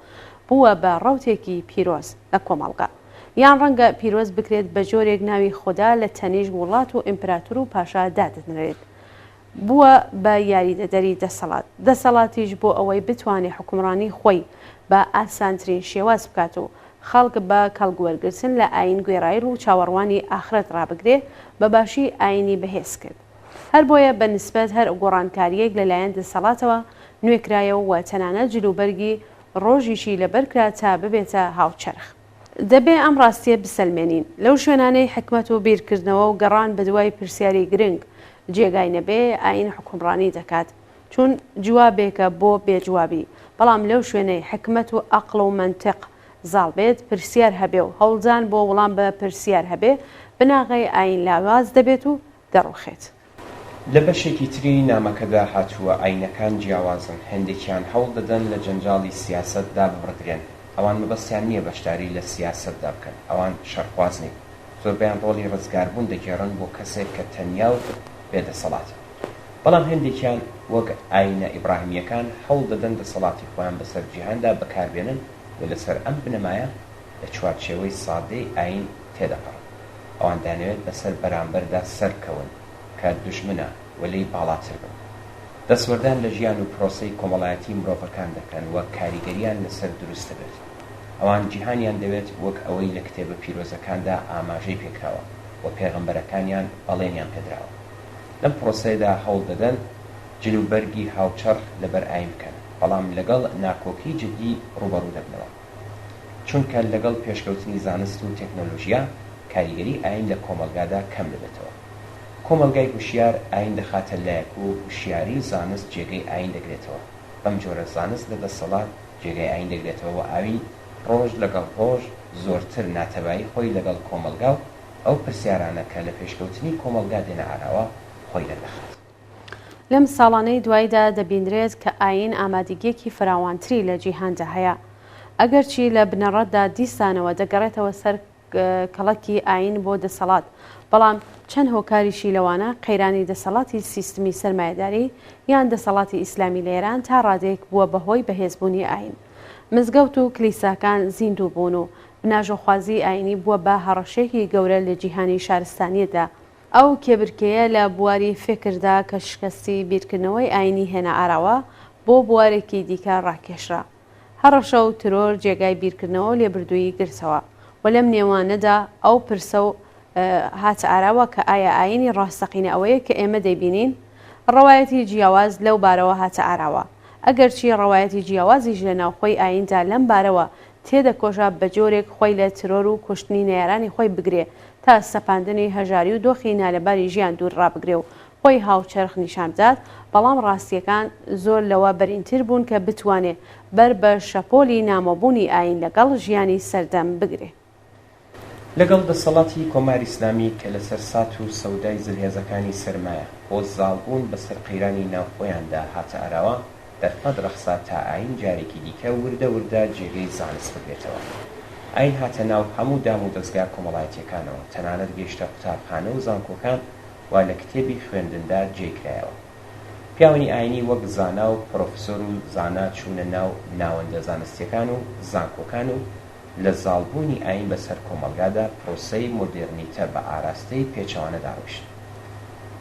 بووە بە ڕەوتێکی پیرۆز لە کۆمەڵگا، یان ڕەنگە پیرۆز بکرێت بە جۆرێک ناوی خۆدا لە تەنیژ وڵات و ئیمپراتور و پاشا دادنرێت. بووە بە یاریدەدەری دەسەڵاتیش بۆ ئەوەی بتوانێت حکومڕانی خۆی بە ئاسانترین شێواز بکات و خەڵک بە کەڵگوەرگرتن لە ئاین گوێڕایی و چاوەڕوانی ئاخرەت ڕابگرێ بە باشی ئاینی بەهێز کرد. هەر بۆیە بە نسبەت هەر گۆڕانکاریەک لەلایەن دەسەڵاتەوە نوێکرایەوە و تەنانەت جلوبەرگی ڕۆژیشی لەبەرکرا تا ببێتە هاوچەرخ. دەبێ ئەم ڕاستیە بسەلمێنین. لەو شوێنانەی حکمت و بیرکردنەوە و گەڕان بە دوای پرسیاری گرنگ جێگای نەبێ ئاین حکومڕانی دەکات، چون جوابێکە بۆ بێجوابی. بەڵام لەو شوێنەی حکمت و ئەقڵ و منتیق زاڵ بێت، پرسیار هەبێ و هەوڵدان بۆ وەڵام بە پرسیار هەبێ، بناغی ئاین لاواز دەبێت و دەڕوخێت. لە بەشێکی تری نامەکەدا هاتووە ئاینەکان جیاوازن، هەندێکیان هەوڵ دەدەن لە جەنجاڵی سیاسەتدا ببڕدرێن. ئەوان مەبەستیان نییە بەشداری لە سیاسەتدا بکەن، ئەوان شەرخواز نین. زۆربیان ڕۆڵی ڕزگاربوون دەگێڕن بۆ کەسێک کە تەنیا و بێدەسەڵاتە. بەڵام هەندێکیان وەک ئاینە ئیبراهیمیەکان هەوڵ دەدەن دەسەڵاتی خۆیان بەسەر جیهاندا بەکاربێنن و لەسەر ئەم بنەمایە لە چوارچێوەی سادەی ئاین تێدەپەڕن. ئەوان دەیانەوێت بەسەر بەرامبەردا سەرکەون کە دوژمنە وەلەی باڵاتر بن. دەسوەردان لە ژیان و پرۆسەی کۆمەڵایەتی مرۆڤەکان دەکەن وە کاریگەریان لەسەر دروست دەبێت. ئەوان جیهانیان دەوێت وەک ئەوەی لە کتێبە پیرۆزەکاندا ئاماژەی پێکراوە و پێغەمبەرەکانیان بەڵێنیان پێدراوە. لەم پرۆسەیەدا هەوڵ دەدەن جلوبەرگی هاوچەرخ لەبەر ئاین بکەن، بەڵام لەگەڵ ناکۆکی جدی ڕوبەڕوو دەبنەوە. چونکە لەگەڵ پێشکەوتنی زانست و تەکنۆلۆژیا کاریگەری ئاین لە کۆمەلگادا کەم دەبێتەوە. کۆمەلگای هوشیار ئاین دەخاتە لایەک و هوشیاری زانست جێگەی ئاین دەگرێتەوە. بەم جۆرە زانست لە دەسەڵات جێگەی ئاین دەگرێتەوە و ئاوین ڕۆژ لەگەڵ ڕۆژ زۆرتر ناتەبایی خۆی لەگەڵ کۆمەلگا و ئەو پرسیارانە کە لە پێشکەوتنی کۆمەلگا دێنە ئاراوە خۆی دەردەخات. لەم ساڵانەی دوایدا دەبینرێت کە ئاین ئامادەگیەکی فراوانتری لە جیهاندا هەیە، ئەگەرچی لە بنەڕەتدا دیسانەوە دەگەڕێتەوە سەر کەڵکی ئاین بۆ دەسەڵات، بەڵام چەند هۆکاریشی لەوانە قەیرانی دەسەڵاتی سیستمی سەرمایەداری یان دەسەڵاتی ئیسلامی لە ئێران تا ڕادێک بووە بەهۆی بەهێزبوونی ئاین. مزگەوت و کلیساکان زیندوو بوون و بناژۆخوازی ئاینی بووە بە هەڕەشێکی گەورە لە جیهانی شارستانیەدا. ئەو کێبرکەیە لە بواری فکردا کە شکستی بیرکردنەوەی ئاینی هێنا ئاراوە بۆ بوارێکی دیکە ڕاکێشرا. هەڕەشە و ترۆر جێگای بیرکردنەوە لێبردووی گرتەوە و لەم نێوانەدا ئەو پرسە و هاتە ئاراوە کە ئایا ئاینی ڕاستەقینە ئەوەیە کە ئێمە دەیبینین؟ ڕەوایەتی جیاواز لەو بارەوە هاتە ئاراوە، ئەگەرچی ڕەوایەتی جیاوازیش لە ناوخۆی ئایندا لەم بارەوە تێدەکۆژە بە جۆرێک خۆی لە ترۆر و کوشتنی نەیارانی خۆی بگرێ تا سەپاندنی هەژاری و دۆخی نالەباری ژیان دوور ڕابگرێ و خۆی هاوچەرخ نیشان بدات، بەڵام ڕاستیەکان زۆر لەوە بەرینتر بوون کە بتوانێت بەر بە شەپۆلی نامۆبوونی ئاین لەگەڵ ژیانی سەردەم بگرێ. لەگەڵ دەسەڵاتی کۆماری ئیسلامی کە لەسەر سات و سەودای زلهێزەکانی سەرمایە بۆ زاڵبوون بەسەر قەیرانی ناوخۆیاندا هاتە ئاراوە دەرفەت ڕەخسا تا ئاین جارێکی دیکە وردە وردە جێگەی زانست ببێتەوە. ئاین هاتە ناو هەموو دام و دەستگا کۆمەڵایەتیەکانەوە، تەنانەت گەیشتە قوتابخانە و زانکۆکان وا لە کتێبی خوێندندا جێکرایەوە. پیاوەنی ئاینی وەک زانا و پرۆفسۆر و زانا چوونە ناو ناوەندە زانستیەکان و زانکۆکان و لە زاڵبوونی ئاین بەسەر کۆمەلگادا پرۆسەی مۆدێرنیتە بە ئاراستەی پێچەوانەدا ڕۆیشت.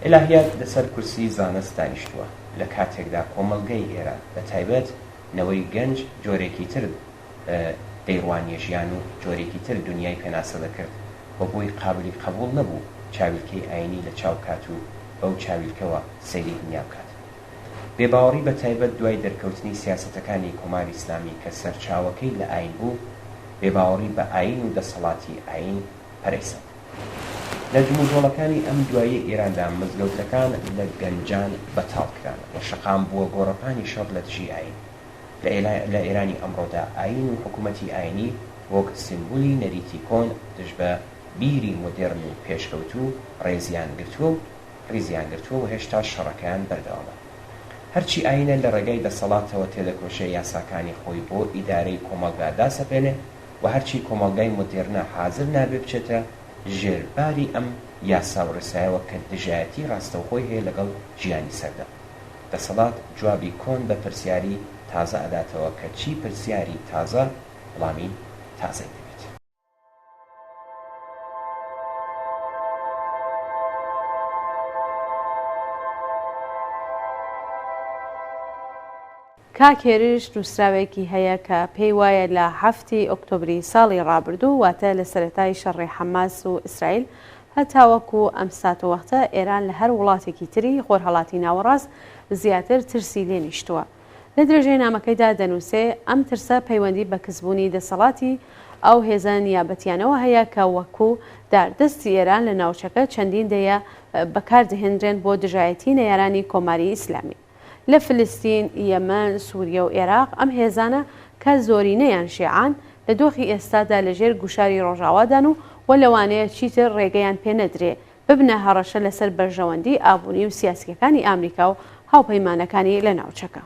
ئێلاهیات لەسەر کورسی زانست دانیشتووە لە کاتێکدا کۆمەلگەی ئێران بە تایبەت نەوەی گەنج جۆرێکی تر دەیڕوانیە ژیان و جۆرێکی تر دنیای پێناسە دەکرد بە بۆی قابلی قبول نەبوو چاویلکەی ئاینی لە چاو کات و بەو چاویلکەوە سەیری دنیا بکات. بێباوەڕی بە تایبەت دوای دەرکەوتنی سیاسەتەکانی کۆماری ئیسلامی کە سەرچاوەکەی لە ئاین بوو، بێباوەڕی بە ئاین و دەسەڵاتی ئاین پەرەیسە. لە جمهوریەکانی ئەم دوایی ئێراندا مزگەوتەکان لە گەنجان بەتاڵکران و شەقام بووە گۆڕەپانی شەڕ لە دژی ئاین. لە ئێرانی ئەمڕۆدا ئاین و حکوومەتی ئاینی وەک سیمبولی نەریتی کۆن دژ بە بیری مۆدێرن و پێشکەوت و ڕێزیان گرتووە و هێشتا شەڕەکەیان بەردەوامە. هەرچی ئاینە لە ڕێگای دەسەڵاتەوە تێدەکۆشێ یاساکانی خۆی بۆ ئیدارەی کۆمەلگا داسەپێنێ و هەرچی کۆمەلگای مۆدێرنە حازر نابێ بچێتە ژێرباری ئەم یاسا و ڕسایەوە کە دژایەتی ڕاستەوخۆی هەیە لەگەڵ ژیانی سەردا. دەسەڵات جوابی کۆن بە پرسیاری تازە ئەداتەوە کە چی پرسیاری تازە وەڵامی تازەی دەبێت. کاکێرش نووسراوێکی هەیە کە پێی وایە لە 7 ئۆکتۆبری ساڵی ڕابردوو واتە لە سەرەتای شەڕی حەماس و ئیسرائیل هەتاوەکو ئەم ساتەوەختە ئێران لە هەر وڵاتێکی تری خۆرهەڵاتی ناوەڕاست زیاتر ترسی لێنیشتووە. لە درێژەی نامەکەیدا دەنووسێ ئەم ترسە پەیوەندی بە کەسبوونی دەسەڵاتی ئەو هێزە نیابەتیانەوە هەیە کە وەکو داردەستی ئێران لە ناوچەکە چەندین دەیە بەکاردەهێنرێن بۆ دژایەتی نەیارانی کۆماری ئیسلامی. لە فلستین، یەمەن، سووریا و عێراق ئەم هێزانە کە زۆرینەیان شیعان لە دۆخی ئێستادا لەژێر گوشاری ڕۆژاوادان و لەوانەیە چیتر ڕێگەیان پێ نەدرێ ببنە هەڕەشە لەسەر بەرژەوەندی ئابووری و سیاسیەکانی ئامریکا و هاوپەیمانەکانی لە ناوچەکە.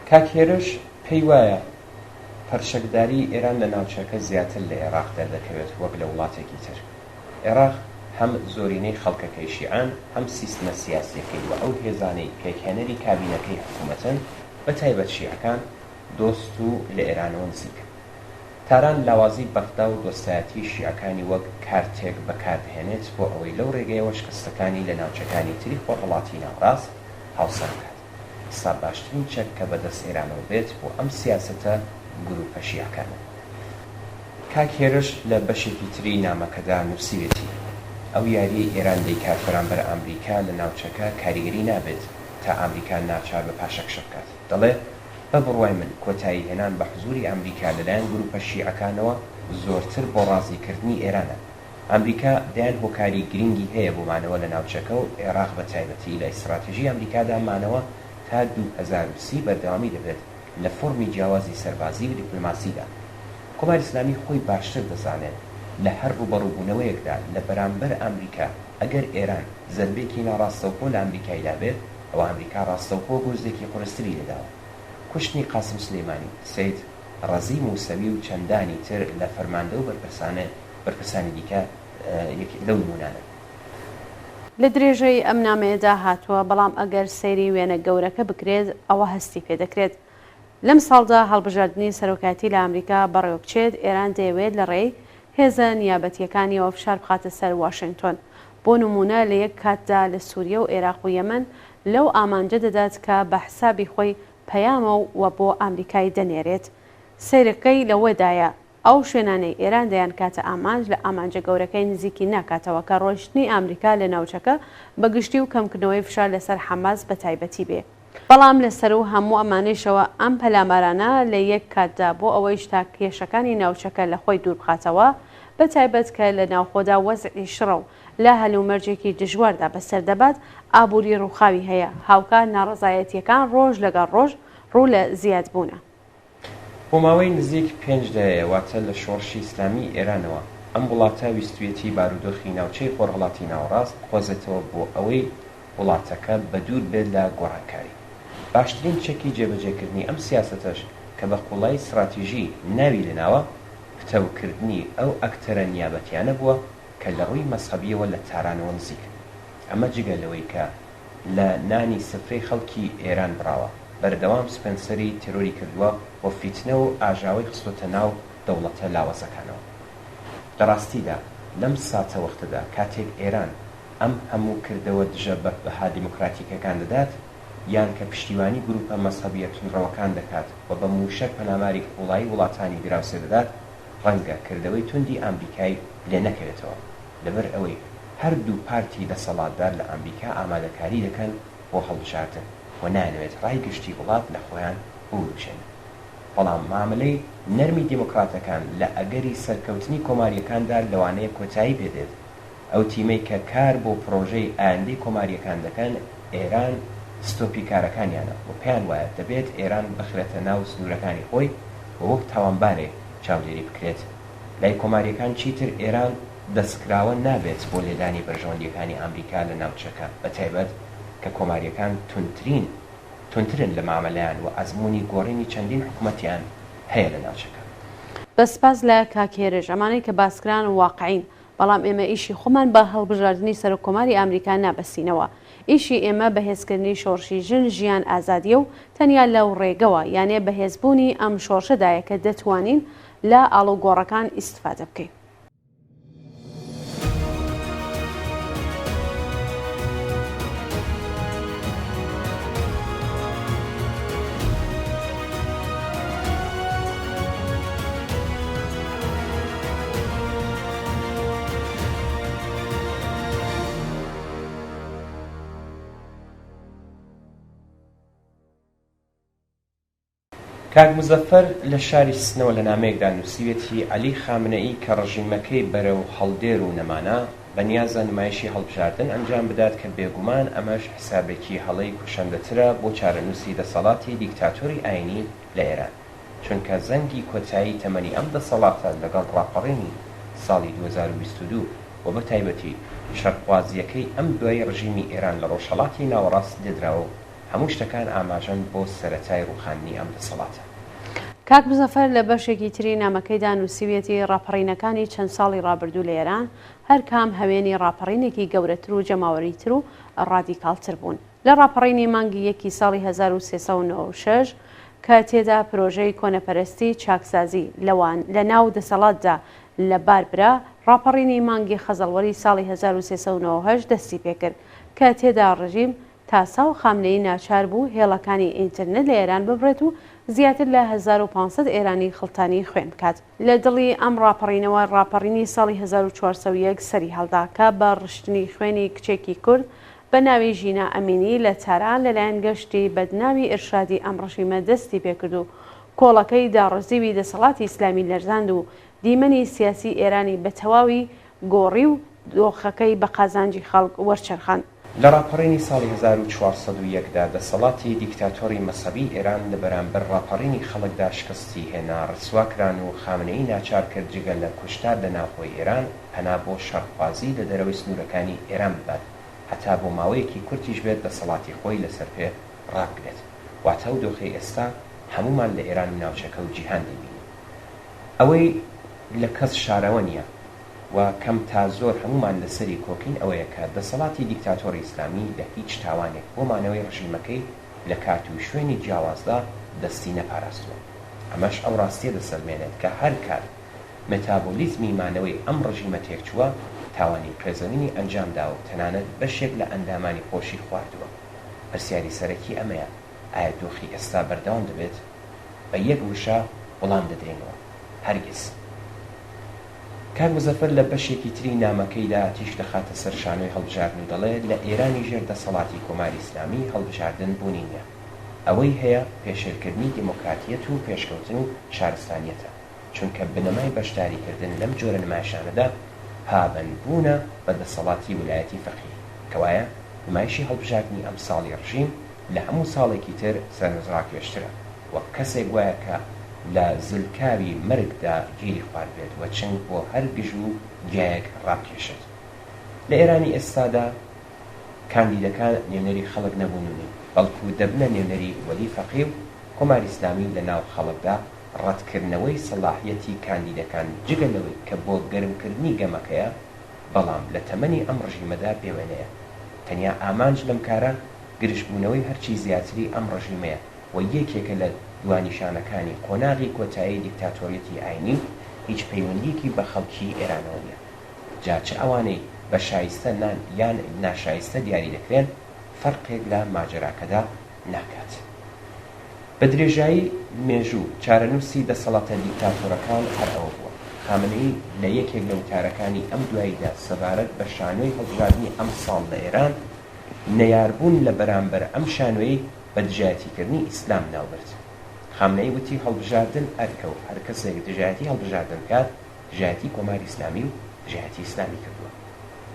کاکێرش پێی وایە پەرشەکداری ئێران لە ناوچەکە زیاتر لە عێراق دەردەکەوێت وەک لە وڵاتێکی تر. عێراق هەم زۆرینەی خەڵکەکەی شیعان هەم سیستمە سیاسیەکەی و ئەو هێزانەی پێکهێنەری کابینەکەی حکوومەتن بە تایبەت شیعەکان دۆست و لە ئێرانەوە نزیکە. تاران لاوازی بەغدا و دۆستایەتی شیعەکانی وەک کارتێک بەکاردهێنێت بۆ ئەوەی لەو ڕێگەیەوە شکستەکانی لە ناوچەکانی تری خۆرهەڵاتی ناوڕاست هاوسەنگ بکات. ئێستا باشترین چەک کە بەدەست ئێرانەوە بێت بۆ ئەم سیاسەتە گروپە شیعەکانە. کاکێرش لە بەشێکی تری نامەکەدا نووسیوێتی ئەو یاری ئێران دەیکات بەرامبەر ئەمریکا لە ناوچەکە کاریگەری نابێت تا ئەمریکا ناچار بە پاشەکشە بکات. دەڵێ بە بڕوای من کۆتایی هێنان بە حزوری ئەمریکا لەلایەن گروپە شیعەکانەوە زۆرتر بۆ ڕازیکردنی ئێرانە. ئەمریکا دایان هۆکاری گرنگی هەیە بۆمانەوە لە ناوچەکە و عێراق بە تایبەتی لە ئیستراتیژی ئەمریکادا مانەوە تا 2030 بەردەوامی دەبێت لە فۆرمی جیاوازی سەربازی و دیپلۆماسیدا. کۆماری ئیسلامی خۆی باشتر دەزانێت لە هەر ڕوبەڕووبوونەوەیەکدا لە بەرامبەر ئەمریکا ئەگەر ئێران زەربێکی ناڕاستەوخۆ لە ئەمریکایدا بێت ئەوە ئەمریکا ڕاستەوخۆ گۆزێکی قورستری لێداوە. کوشتنی قاسم سلەیمانی، سەید ڕەزی موسەوی و چەندانی تر لە فەرماندە و بەرپرسانی دیکە لەو نمونانە. لە درێژەی ئەم نامەیەدا هاتووە، بەڵام ئەگەر سەیری وێنە گەورەکە بکرێت ئەوە هەستی پێ دەکرێت. لەم ساڵدا هەڵبژاردننی سەرۆکاتی لە ئەمریکا بەڕێوە بچێت، ئێران دەیەوێت لە ڕێی هێزە نیابەتیەکانیەوە فشار بخاتە سەر واشنگتۆن. بۆ نمونە لە یەک کاتدا لە سووریا و عێراق و یەمەن لەو ئامانجە دەدات کە بە حسابی خۆی پەیامە و بۆ ئەمریکای دەنێرێت. سەیرەکەی لەوەدایە ئەو شوێنانەی ئێران دەیان کاتە ئامانج لە ئامانجە گەورەکەی نزیکی ناکاتەوە کە ڕۆیشتنی ئەمریکا لە ناوچەکە بەگشتی و کەمکردنەوەی فشار لەسەر حەماس بە تایبەتی بێ. بەڵام لەسەر و هەموو ئەمانەیشەوە ئەم پەلامارانە لە یەک کاتدا بۆ ئەوەی شتا کێشەکانی ناوچەکە لە خۆی دوور بخاتەوە، بە تایبەت کە لە ناوخۆدا وەزعی شڕە و لا هەلومەرجێکی دژواردا بەسەر دەبات، ئابووری ڕووخاوی هەیە، هاوکات ناڕەزایەتیەکان ڕۆژ لەگەڵ ڕۆژ ڕوو لە زیادبوونە. بۆ ماوەی نزیک 5 دقیقە واتە لە شۆڕشی ئیسلامی ئێرانەوە ئەم وڵاتە ویستوێتی بارودۆخی ناوچەی خۆرهەڵاتی ناوەڕاست خۆزێتەوە بۆ ئەوەی وڵاتەکە بەدوور بێت لە گۆڕانکاری. باشترین چەکی جێبەجێکردنی ئەم سیاسەتەش کە بە قوڵای استراتیژی ناوی لەناوە پتەوکردنی ئەو ئەکتەرە نیابەتیانە بووە کە لە ڕووی مەسحەبیەوە لە تارانەوە نزیکن. ئەمە جگە لەوەی کە لە نانی سفرەی خەڵکی ئێران براوە بەردەوام سپێنسەری تیرۆری کردووە و فیتنە و ئاژاوی خستۆتە ناو دەوڵەتە لاوەزەکانەوە. لە ڕاستیدا لەم ساتە وەختەدا کاتێک ئێران ئەم هەموو کردەوە دژە بەها دیموکراتیکەکان دەدات یان کە پشتیوانی گروپە مەسحەبیە تونڕەوەکان دەکات و بە موشک پەناماری وڵایی وڵاتانی دراوسێ دەدات ڕەنگە کردەوەی توندی ئەمریکای لێ نەکەوێتەوە لەبەر ئەوەی هەردوو پارتی دەسەڵاتدار لە ئەمریکا ئامادەکاری دەکەن بۆ هەڵبژاردن و نانەوێت ڕای گشتی وڵات لە خۆیان بوروژێن. بەڵام معاملەی نەرمی دیموکراتەکان لە ئەگەری سەرکەوتنی کۆماریەکاندا لەوانەیە کۆتایی پێدێت. ئەو تیمەی کە کار بۆ پرۆژەی ئایندەی کۆماریەکان دەکەن ئێران ستۆپی کارەکانیانە و پێیان وایە دەبێت ئێران بخرێتە ناو سنوورەکانی خۆی و وەک تاوانبارێ چاودێری بکرێت. لای کۆماریەکان چیتر ئێران دەستکراوە نابێت بۆ لێدانی بەرژەوەندیەکانی ئەمریکا لە ناوچەکە بەتایبەت کە کۆماریەکان تونترن لە مامەلەیان و ئەزمموی گۆڕینی چەندین حکوومەتیان هەیە لە ناوچەکە. بەسپاس لە کاکێرەژ ئەمانەی کە باسکران و واقعین، بەڵام ئێمە ئیشی خۆمان بە هەڵبژاردننی سەر کۆماری ئەمریکا نابەسینەوە. ئیشی ئێمە بەهێزکردنی شۆڕشی ژیان ئازادیە و تەنیا لەو ڕێگەوە یانێ بەهێزبوونی ئەم شۆڕشەدایە کە دەتوانین لە ئاڵوگۆڕەکان ئیستفادە بکەین. کاک مزەفەر لە شاری سنەوە لە نامەیەکدا نووسیوێتی عەلی خامنەئی کە ڕژیمەکەی بەرەو هەڵدێر و نەمانە بەنیازە نمایشی هەڵبژاردن ئەنجام بدات کە بێگومان ئەمەش حسابێکی هەڵەی کوشەندەترە بۆ چارەنووسی دەسەڵاتی دیکتاتۆری ئاینی لە ئێران، چونکە زەنگی کۆتایی تەمەنی ئەم دەسەڵاتە لەگەڵ ڕاپەڕینی ساڵی 2022 و بە تایبەتی شەرقوازیەکەی ئەم دوای ڕژیمی ئێران لە ڕۆژهەڵاتی ناوەڕاست لێدراوە هەموو شتەکان ئاماژەن بۆ سەرەتای ڕوخاندنی ئەم دەسەڵاتە. کاک مزەفەر لە بەشێکی تری نامەکەیدا نووسیوێتی ڕاپەڕینەکانی چەند ساڵی ڕابردوو لە ئێران هەر کام هەوێنی ڕاپەڕینێکی گەورەتر و جەماوەریتر و ڕادیکاڵتر بوون. لە ڕاپەڕینی مانگی یەکی ساڵی 1396 کە تێدا پرۆژەی کۆنەپەرستی چاکسازی لە ناو دەسەڵاتدا لەبار برا، ڕاپەڕینی مانگی خەزەڵوەری ساڵی 1398 دەستی پێکرد کە تێدا ڕژیم تاسا و خامنەی ناچار بوو هێڵەکانی ئینترنێت لە ئێران ببرێت و زیاتر لە 1500 ئێرانی خڵتانی خوێن بکات. لە دڵی ئەم ڕاپەڕینەوە ڕاپەڕینی ساڵی 1401 سەری هەڵدا کە بە ڕشتنی خوێنی کچێکی کورد بە ناوی ژینا ئەمینی لە تاران لەلایەن گەشتی بەدناوی ئرشادی ئەم ڕژیمە دەستی پێکرد و کۆڵەکەی داڕزیوی دەسەڵاتی ئیسلامی لەرزاند و دیمەنی سیاسی ئێرانی بە تەواوی گۆڕی و دۆخەکەی بە قازانجی خەڵک وەرچەرخاند. لە ڕاپەڕینی ساڵی 1401دا دەسەڵاتی دیکتاتۆری مەسەبی ئێران لە بەرامبەر ڕاپەڕینی خەڵکدا شکستی هێنا، ڕسواکران و خامنەئی ناچار کرد جگە لە کوشتار لە ناوخۆی ئێران پەنا بۆ شەڕخوازی لە دەرەوەی سنوورەکانی ئێران ببات، هەتا بۆ ماوەیەکی کورتیش بێت دەسەڵاتی خۆی لەسەر پێ ڕابگرێت. واتە و دۆخەی ئێستا هەمومان لە ئێران و ناوچەکە و جیهان دەبینین. ئەوەی لە کەس شارەوە نییە و کەم تا زۆر هەمومان لەسەری کۆکین ئەوەیە کە دەسەڵاتی دیکتاتۆری ئیسلامی لە هیچ تاوانێک بۆ مانەوەی ڕژیمەکەی لە کات و شوێنی جیاوازدا دەستی نەپاراستووە. ئەمەش ئەو ڕاستیە دەسەلمێنێت کە هەر کات مێتابۆلیزمی مانەوەی ئەم ڕژیمە تێکچووە تاوانی پێزەوینی ئەنجامدا و تەنانەت بەشێک لە ئەندامانی خۆشی خواردووە. پرسیاری سەرەکی ئەمەیە، ئایا دۆخی ئێستا بەردەوام دەبێت؟ بە یەک وشە وەڵام دەدرێنەوە، هەرگیز. کاک مزەفەر لە بەشێکی تری نامەکەیدا تیش دەخاتە سەر شانۆی هەڵبژاردن و دەڵێت لە ئێرانی ژێر دەسەڵاتی کۆماری ئیسلامی هەڵبژاردن بوونی نییە. ئەوەی هەیە پێشێرکردنی دیموکراتیەت و پێشکەوتن و شارستانیەتە، چونکە بنەمای بەشداریکردن لەم جۆرە نمایشانەدا پابەندبوونە بە دەسەڵاتی ویلایەتی فەقیه، کەوایە نمایشی هەڵبژاردننی ئەم ساڵی ڕژیم لە هەموو ساڵێکی تر سەرنجڕاکێشترە وەک کەسێک وایە کە لە زلکاوی مەرگدا گیری خوارد بێت و چنگ بۆ هەر گژ و گیایەک ڕابکێشێت. لە ئێرانی ئێستادا کاندیدەکان نێونەری خەڵک نەبووننی، بەڵکو دەبنە نێونەری وەلی فەقیه و کۆماری ئیسلامی لە ناو خەڵکدا ڕەتکردنەوەی سەلاحیەتی کاندیدەکان جگە لەوەی کە بۆ گەرمکردنی گەمەکەیە، بەڵام لە تەمەنی ئەم ڕژیمەدا پێوێنەیە. تەنیا ئامانج لەم کارە گرشتبوونەوەی هەرچی زیاتری ئەم ڕژیمەیە و یەکێکە لە دوانیشانەکانی قۆناغی کۆتایی دیکتاتۆریەتی ئاینی و هیچ پەیوەندیەکی بە خەڵکی ئێرانەوە نییە. جا چ ئەوانەی بە شایستە یان ناشایستە دیاری دەکرێن فەرقێک لە ماجراکەدا ناکات. بە درێژایی مێژوو چارەنووسی دەسەڵاتە دیکتاتۆرەکان هەر ئەوە بووە. خامنەئی لە یەکێک لە وتارەکانی ئەم دواییدا سەبارەت بە شانۆی هەڵبژاردننی ئەم ساڵ لە ئێران نەیاربوون لە بەرامبەر ئەم شانۆیی بە دژایەتیکردنی ئیسلام ناوبرد. خامنەئی وتی هەڵبژاردن ئەرکە و هەر کەسێک دژایەتی هەڵبژاردن کات دژایەتی کۆماری ئیسلامی و دژایەتی ئیسلامی کردووە.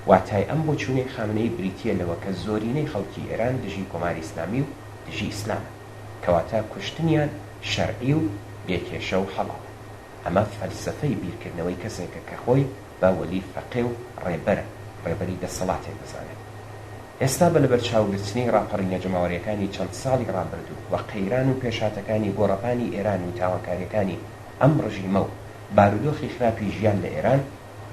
واتای ئەم بۆچوونەی خامنەی بریتیە لەوە کە زۆرینەی خەڵکی ئێران دژی کۆماری ئیسلامی و دژی ئیسلامە، کەواتە کوشتنیان شەرعی و بێکێشە و حەڵاڵە. ئەمە فەلسەفەی بیرکردنەوەی کەسێکە کە خۆی بە وەلی فەقیه و ڕێبەری دەسەڵاتێک بزانێت. ئێستا بە لەبەرچاوگرتنی ڕاپەڕینە جەماوەریەکانی چەند ساڵی ڕابردوو و قەیران و پێشاتەکانی گۆڕەپانی ئێران و تاوانکاریەکانی ئەم ڕژیمە و بارودۆخی خراپی ژیان لە ئێران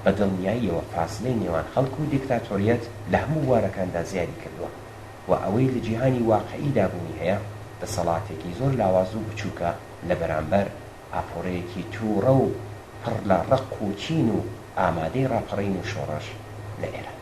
بە دڵنیاییەوە فاصلەی نێوان خەڵک و دیکتاتۆریەت لە هەموو وارەکاندا زیادی کردووە و ئەوەی لە جیهانی واقعی دابوونی هەیە دەسەڵاتێکی زۆر لاواز و بچووکە لە بەرامبەر ئاپۆڕەیەکی تووڕە و پڕ لە ڕق و چین و ئامادەی ڕاپەڕین و شۆڕەش لە ئێران.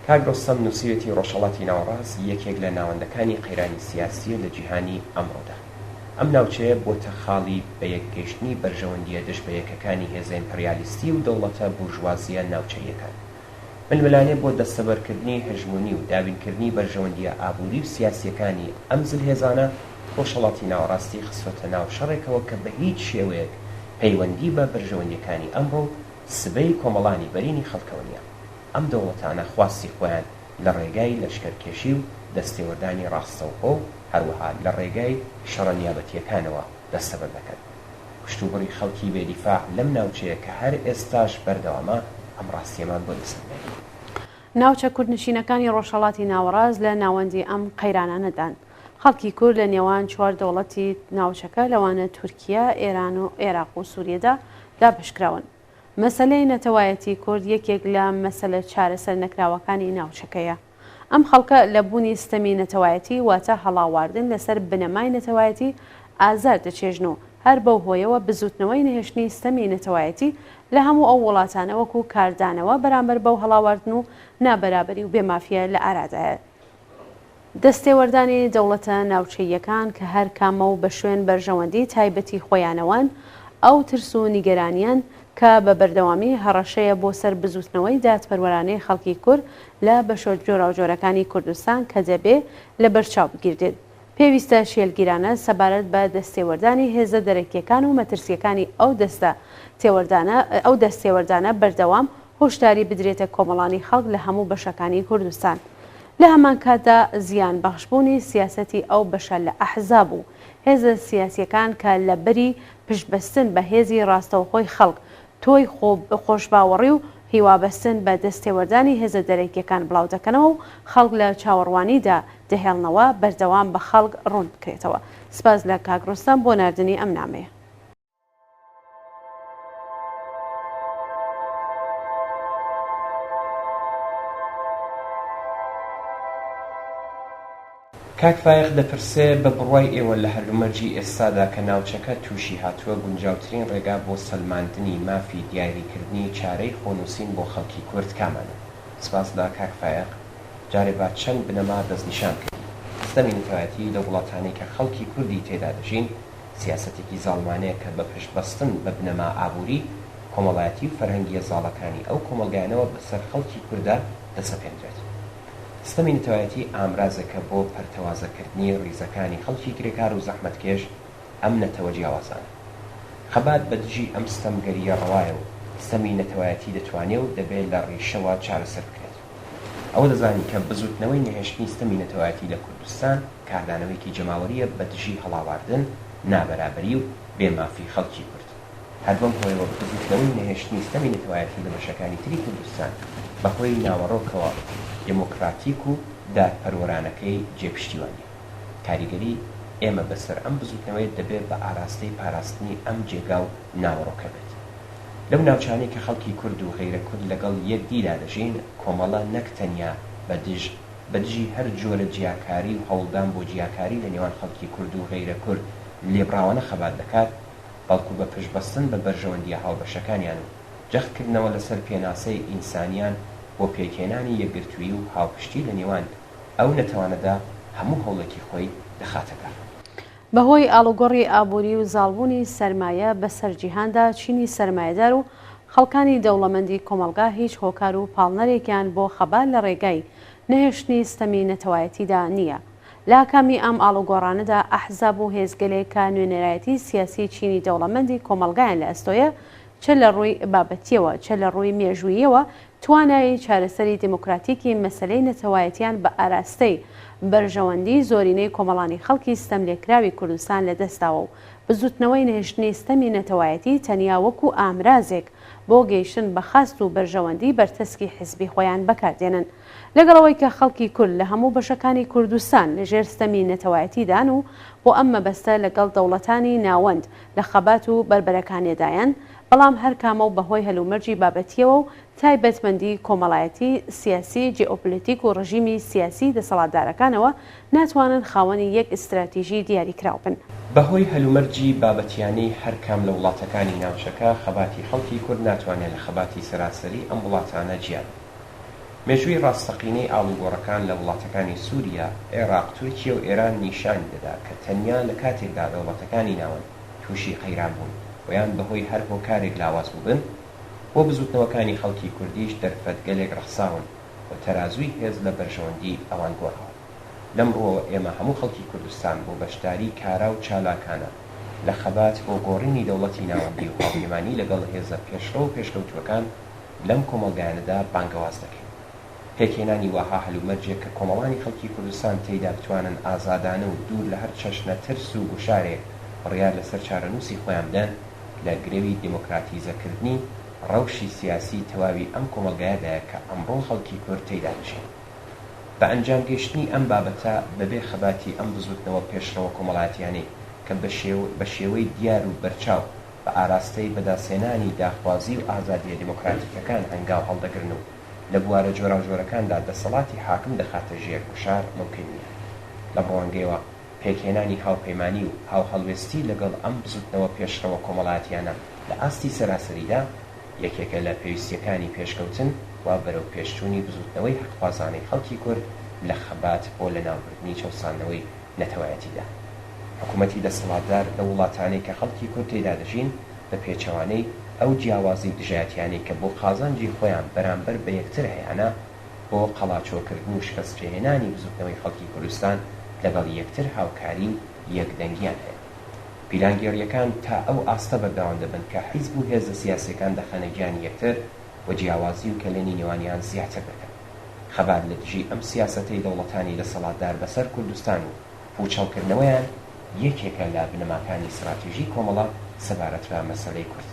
کاک ڕۆستەم نووسیوێتی ڕۆژهەڵاتی ناوەڕاست یەکێک لە ناوەندەکانی قەیرانی سیاسیە لە جیهانی ئەمڕۆدا. ئەم ناوچەیە بۆتە خاڵی بە یەکگەشتنی بەرژەوەندیە دەست بە یەکەکانی هێزە ئیمپریالیستی و دەوڵەتە بورژوازیە ناوچەیەکان. ململانێ بۆ دەستەبەرکردنی هەژمونی و دابینکردنی بەرژەوەندیە ئابووری و سیاسیەکانی ئەم زلهێزانە ڕۆژهەڵاتی ناوەڕاستی خستۆتە ناو شەڕێکەوە کە بە هیچ شێوەیەک پەیوەندی بە بەرژەوەندیەکانی ئەمڕۆ سبەی کۆمەڵانی بەرینی خەڵکەوە نییە. ئەم دەوڵەتانە خواستی خۆیان لە ڕێگای لەشکرکێشی و دەستێوەردانی ڕاستەوخۆ و هەروەها لە ڕێگای شەڕە نیابەتیەکانەوە دەستەبەر دەکەن. کشتوبڕی خەڵکی بێدیفاع لەم ناوچەیە کە هەر ئێستاش بەردەوامە ئەم ڕاستیەمان بۆ دەسەبێت. ناوچە کوردنشینەکانی ڕۆژهەڵاتی ناوەڕاست لە ناوەندی ئەم قەیرانانەدان. خەڵکی کورد لە نێوان چوار دەوڵەتی ناوچەکە لەوانە تورکیا، ئێران و عێراق و سووریەدا دابشکراون. مەسەلەی نەتەوایەتی کورد یەکێک لە مەسەلە چارەسەر نەکراوەکانی ناوچەکەیە. ئەم خەڵکە لە بوونی ستەمی نەتەوایەتی واتە هەڵاواردن لەسەر بنەمای نەتەوایەتی ئازار دەچێژن و هەر بەو هۆیەوە بزوتنەوەی نەهێشتنی ستەمی نەتەوایەتی لە هەموو ئەو وڵاتانە وەکو کاردانەوە بەرامبەر بەو هەڵاواردن و نابەرابەری و بێمافیە لە ئارادایە. دەستێوەردانی دەوڵەتە ناوچەیەکان کە هەر کامە و بە شوێن بەرژەوەندی تایبەتی خۆیانەوەن ئەو ترس و نیگەرانیان کە بە بەردەوامی هەڕەشەیە بۆ سەر بزوتنەوەی دادپەروەرانەی خەڵکی کورد لە بەشە جۆراوجۆرەکانی کوردستان کە دەبێ لە بەرچاو بگیردێت. پێویستە شێلگیرانە سەبارەت بە دەستێوەردانی هێزە دەرەکیەکان و مەترسیەکانی ئەو دەستێوەردانە بەردەوام هۆشداری بدرێتە کۆمەڵانی خەڵک لە هەموو بەشەکانی کوردستان. لە هەمان کاتدا زیان بەخشبوونی سیاسەتی ئەو بەشە لە ئەحزاب و هێزە سیاسیەکان کە لە بەری پشتبەستن بە هێزی ڕاستەوخۆی خەڵک تۆی خۆشباوەڕی و هیوابەستن بە دەستێوەردانی هێزە دەرەکیەکان بڵاو دەکەنەوە و خەڵک لە چاوەڕوانیدا دەهێڵنەوە بەردەوام بە خەڵک ڕوون بکرێتەوە. سپاس لە کاگڕستان بۆ ناردنی ئەم نامەیە. کاک فایق دەپرسێ بە بڕوای ئێوە لە هەلومەرجی ئێستادا کە ناوچەکە تووشی هاتووە گونجاوترین ڕێگا بۆ سەلماندنی مافی دیاریکردنی چارەی خۆنووسین بۆ خەڵکی کورد کامانە؟ سپاس لە کاک فایق. جارێ با چەند بنەما دەستنیشان کرد. ستەمی نەتەوایەتی لە وڵاتانەی کە خەڵکی کوردی تێدا دەژین سیاسەتێکی زاڵمانەیە کە بە پشتبەستن بە بنەما ئابووری کۆمەڵایەتی و فەرهەنگیە زاڵەکانی ئەو کۆمەلگایانەوە بەسەر خەڵکی کووردا دەسەپێنرێت. ستەمی نەتەوایەتی ئامرازەکە بۆ پەرتەوازەکردنی ڕیزەکانی خەڵکی کرێکار و زەحمەتکێش ئەم نەتەوە جیاوازانە. خەبات بەدژی ئەم ستەمگەریە ڕەوایە و ستەمی نەتەوایەتی دەتوانێت و دەبێت لە ڕیشەوە چارەسەر بکرێت. ئەوە دەزانی کە بزوتنەوەی نەهێشتنی ستەمی نەتەوایەتی لە کوردستان کاردانەوەیکی جەماوەریە بەدژی هەڵاواردن، نابەرابەری و بێمافی خەڵکی کورد. هەر بەم هۆیەوە بزوتنەوەی نەهێشتنی ستەمی نەتەوایەتی لە بەشەکانی تری کوردستان بەهۆی ناوەڕۆکەوە دموکراتیک و دادپەروەرانەکەی جێپشتیوانی. کاریگەری ئێمە بەسەر ئەم بزوتنەوەی دەبێت بە ئاراستەی پاراستنی ئەم جێگا و ناوەڕۆکە بێت. لەو ناوچانەی کە خەڵکی کورد و غەیرە کورد لەگەڵ یەکدیدا دەژین کۆمەڵە نەک تەنیا بەدژی هەر جۆرە جیاکاری و هەوڵدان بۆ جیاکاری لە نێوان خەڵکی کورد و غەیرە کورد لێبڕاوانە خەبات دەکات، بەڵکو بە پشتبەستن بە بەرژەوەندیە هاوبەشەکانیان و جەختکردنەوە لەسەر پێناسەی ئینسانیان بۆ پێکێنانی یەکگرتووی و هاوپشتی لە نێوان ئەو نەتەوانەدا هەموو هەوڵێکی خۆی دەخاتەکە. بەهۆی ئاڵوگۆڕی ئابووری و زاڵبوونی سەرمایە بەسەر جیهاندا چینی سەرمایەدار و خەڵکانی دەوڵەمەندی کۆمەلگا هیچ هۆکار و پاڵنەرێکیان بۆ خەبات لە ڕێگای نەهێشتنی ستەمی نەتەوایەتیدا نییە. لا کامی ئەم ئاڵوگۆڕانەدا ئەحزاب و هێزگەلێک کە نوێنەرایەتی سیاسی چینی دەوڵەمەندی کۆمەلگایان لە ئەستۆیە چە لە ڕووی بابەتیەوە چە لە ڕووی مێژوویەوە توانایی چارەسەری دموکراتیکی مەسەلەی نەتەوایەتیان بە ئاراستەی بەرژەوەندی زۆرینەی کۆمەڵانی خەڵکی ستەم لێکراوی کوردستان لەدەستاوە و بزوتنەوەی نەهێشتنی ستەمی نەتەوایەتی تەنیا وەکو ئامرازێک بۆ گەیشتن بە خاست و بەرژەوەندی بەرتەسکی حیزبی خۆیان بەکاردێنن. لەگەڵەوەی کە خەڵکی کورد لە هەموو بەشەکانی کوردستان لەژێر ستەمی نەتەوایەتیدان و بۆ ئەم مەبەستە لەگەڵ دەوڵەتانی ناوەند لە خەبات و بربەرەکانێدایەن، بەڵام هەر کامە و بەهۆی هەلومەرجی بابەتیەوە و تایبەتمەندی کۆمەڵایەتی سیاسی جیئۆپۆلیتیک و ڕژیمی سیاسی دەسەڵاتدارەکانەوە ناتوانن خاوەنی یەک ئستراتیژی دیاریکراو بن. بەهۆی هەلومەرجی بابەتیانی هەر کام لە وڵاتەکانی ناوچەکە خەباتی خەڵکی کورد ناتوانێت لە خەباتی سەراسەری ئەم وڵاتانە گیان. مێژووی ڕاستەقینەی ئاڵوگۆڕەکان لە وڵاتەکانی سووریا، عێراق، تورکیە و ئێران نیشان دەدا کە تەنیا لە کاتێکدا دەوڵەتەکانی ناوەند تووشی قەیران بوون ویان بەهۆی هەر هۆکارێک لاواز بووبن بۆ بزوتنەوەکانی خەڵکی کوردیش دەرفەتگەلێک ڕەخساون و تەرازووی هێز لە بەرژەوەندی ئەوان گۆڕاوە. لەمڕۆوە ئێمە هەموو خەڵکی کوردستان بۆ بەشداری کارا و چالاکانە لە خەبات بۆ گۆڕینی دەوڵەتی ناوەندی و هاوپەیمانی لەگەڵ هێزە پێشڕە و پێشکەوتوەکان لەم کۆمەلگایانەدا بانگەواز دەکەین. پێکهێنانی وەها هەلومەرجێک کە کۆمەڵانی خەڵکی کوردستان تێیدا بتوانن ئازادانە و دوور لە هەر چەشنە ترس و گوشارێک ڕیار لەسەر چارەنووسی خۆیان بدەن لە گرێوی دیموکراتیزەکردنی ڕەوشی سیاسی تەواوی ئەم کۆمەلگایەدایە کە ئەمڕۆ خەڵکی کورد تێیدا دەژین. بە ئەنجام گەیشتنی ئەم بابەتە بەبێ خەباتی ئەم بزوتنەوە پێشڕەوە کۆمەڵایەتیانەی کە بە شێوەی دیار و بەرچاو بە ئاراستەی بەداسێنانی داخوازی و ئازادیە دیموکراتیکەکان هەنگاو هەڵدەگرن و لە بوارە جۆراوجۆرەکاندا دەسەڵاتی حاکم دەخاتە ژێر گوشار ممکن نیە. لە ڕەوانگەیەوە پێکهێنانی هاوپەیمانی و هاوهەڵوێستی لەگەڵ ئەم بزوتنەوە پێشڕەوە کۆمەڵایەتیانە لە ئاستی سەراسەریدا یەکێکە لە پێویستیەکانی پێشکەوتن و بەرەو پێشچوونی بزوتنەوەی حەقخوازانەی خەڵکی کورد لە خەبات بۆ لەناوبردنی چەوسانەوەی نەتەوایەتیدا. حکوومەتی دەسەڵاتدار لە وڵاتانەی کە خەڵکی کورد تێدا دەژین بە پێچەوانەی ئەو جیاوازی دژایەتیانەی کە بۆ قازانجی خۆیان بەرامبەر بە یەکتر هەیەنە بۆ قەڵاچۆکردن و شکستچێهێنانی بزوتنەوەی خەڵکی کوردستان لەگەڵ یەکتر هاوکاری یەکدەنگیان هەیە. پیلانگێڕیەکان تا ئەو ئاستە بەردەوام دەبن کە حیزب و هێزە سیاسیەکان دەخەنە گیانی یەکتر و جیاوازی و کەلێنی نێوانیان زیاتر دەکەن. خەبات لە دژی ئەم سیاسەتەی دەوڵەتانی دەسەڵاتدار بەسەر کوردستان و پوچەڵکردنەوەیان یەکێکە لە بنەماکانی استراتیژی کۆمەڵە سەبارەت بە مەسەلەی کورد.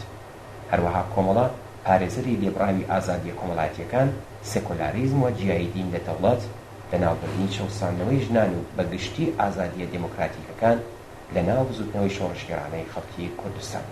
هەروەها کۆمەڵە پارێزەری لێبڕاوی ئازادیە کۆمەڵایەتیەکان، سێکۆلاریزم و جیایی دین لە دەوڵەت، لەناوبردنی چەوساندنەوەی ژنان و بەگشتی ئازادیە دموکراتیکەکان لە ناو بزوتنەوەی شۆڕشگەرانەی خەڵکی کوردستان.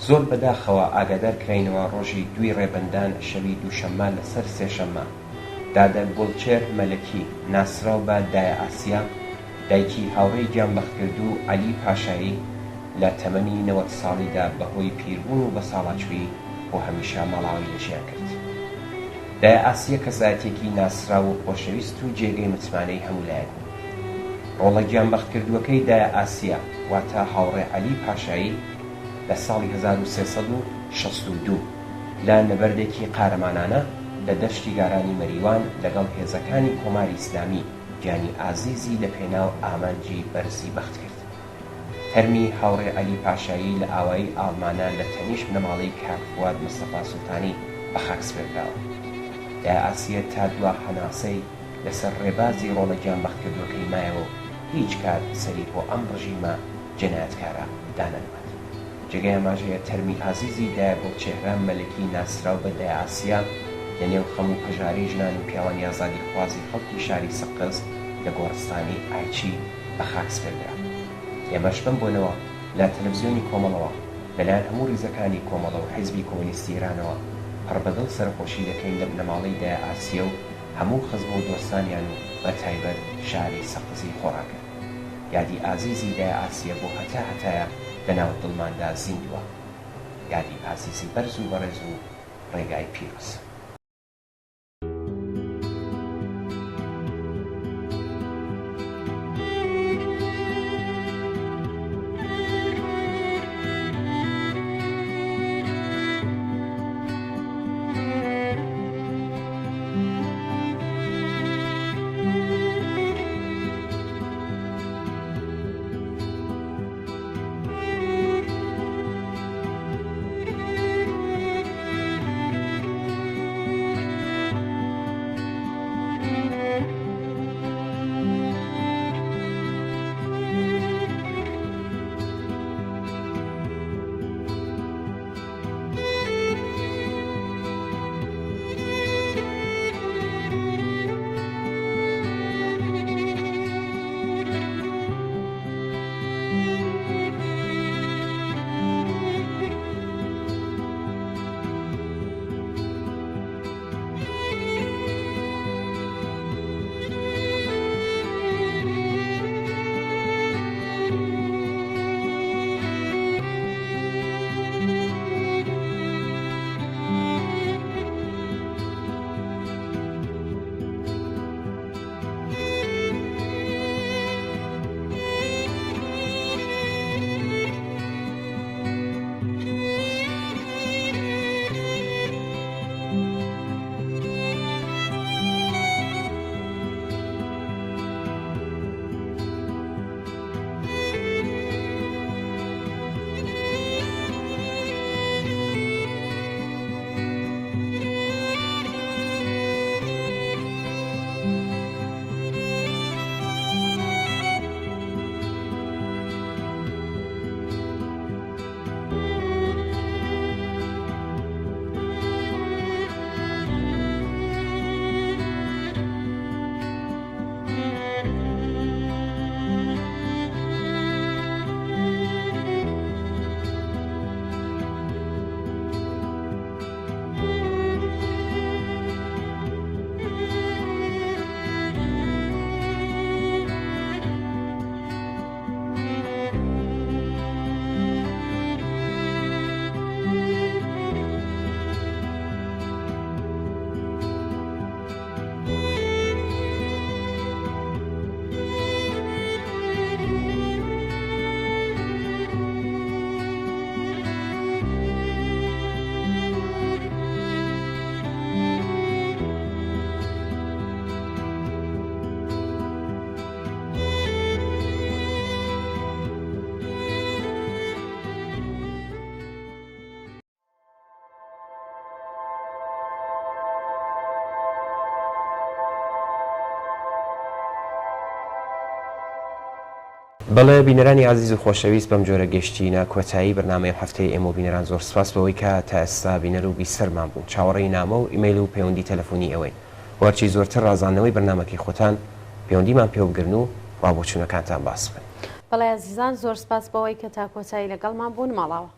زۆر بەداخەوە ئاگادار کراینەوە ڕۆژی 2 ڕێبەندان شەوی دووشەممە لەسەر سێشەممە دادە گوڵچێر مەلەکی ناسراو بە دایە ئاسیا، دایکی هاوڕێی گیانبەختکرد و عەلی پاشایی لە تەمەنی 90 ساڵیدا بەهۆی پیربوون و بە ساڵاچووی بۆ هەمیشە ماڵاوی لەژیان کرد. دایە ئاسیە کەسایەتێکی ناسراو و خۆشەویست و جێگەی متمانەی هەموو لایەک بوو. ڕۆڵە گیانبەختکردووەکەی دایە ئاسیا واتە هاوڕێ عەلی پاشایی لە ساڵی 1962 لە نەبەردێکی قارەمانانە لە دەشتی گارانی مەریوان لەگەڵ هێزەکانی کۆماری ئیسلامی گیانی ئازیزی لە پێناو ئامانجی بەرزی بەخت کرد. تەرمی هاوڕێ عەلی پاشایی لە ئاوایی ئاڵمانە لە تەنیش بنەماڵەی کاک فواد مستەفا سوڵتانی بە خاکسپێردراوە. دایە ئاسیە تا دوا هەناسەی لەسەر ڕێبازی ڕۆڵە گیانبەختکردووەکەی مایەوە و هیچ کات سەری بۆ ئەم ڕژیمە جەنایەتکارە دانەنوات. جێگەی ئەماژەیە تەرمی ئازیزی دایە گوڵچێهرە مەلەکی ناسراو بە دایە ئاسیا لە نێو خەم و پەژاری ژنان و پیاوانی ئازادی خوازی خەڵکی شاری سەقز لە گۆڕستانی ئایچی بە خاکسپێردرا. ئێمەش بم بوونەوە لە تەلەڤیزیۆنی کۆمەڵەوە لەلایەن هەموو ڕیزەکانی کۆمەڵە و حیزبی کۆمۆنیستی ئیرانەوە پڕبەدڵ سەرخۆشی دەکەین لە بنەماڵەی دایە ئاسیە و هەموو خزم و دۆستانیان و بە تایبەت شاری سەقزی خۆڕاکە. یادی ئازیزی دایە ئاسیە بۆ هەتایە لەناو دڵماندا زیندووە. یادی ئازیزی بەرز و بەڕێز و ڕێگای پیرۆز. بەڵێ بینەرانی عزیز و خۆشەویست بەم جۆرە گەشتینە کۆتایی بەرنامەی هەفتەی ئێمە بینەران زۆر سپاس بەوەی کە تا ئێستا بینەر و بیسەرمان بوون چاوەڕێی نامە و ئیمەیل و پەیوەندی تەلەفۆنی ئەوەی وەرچی زۆرتر ڕازانەوەی بەرنامەکەی خۆتان پەیوەندیمان پێ بگرن و وا بۆچوونەکانتان باس بن. بەڵێ عزیزان زۆر سپاس بەوەی کە تا کۆتایی لەگەڵمان بوون ماڵاوە.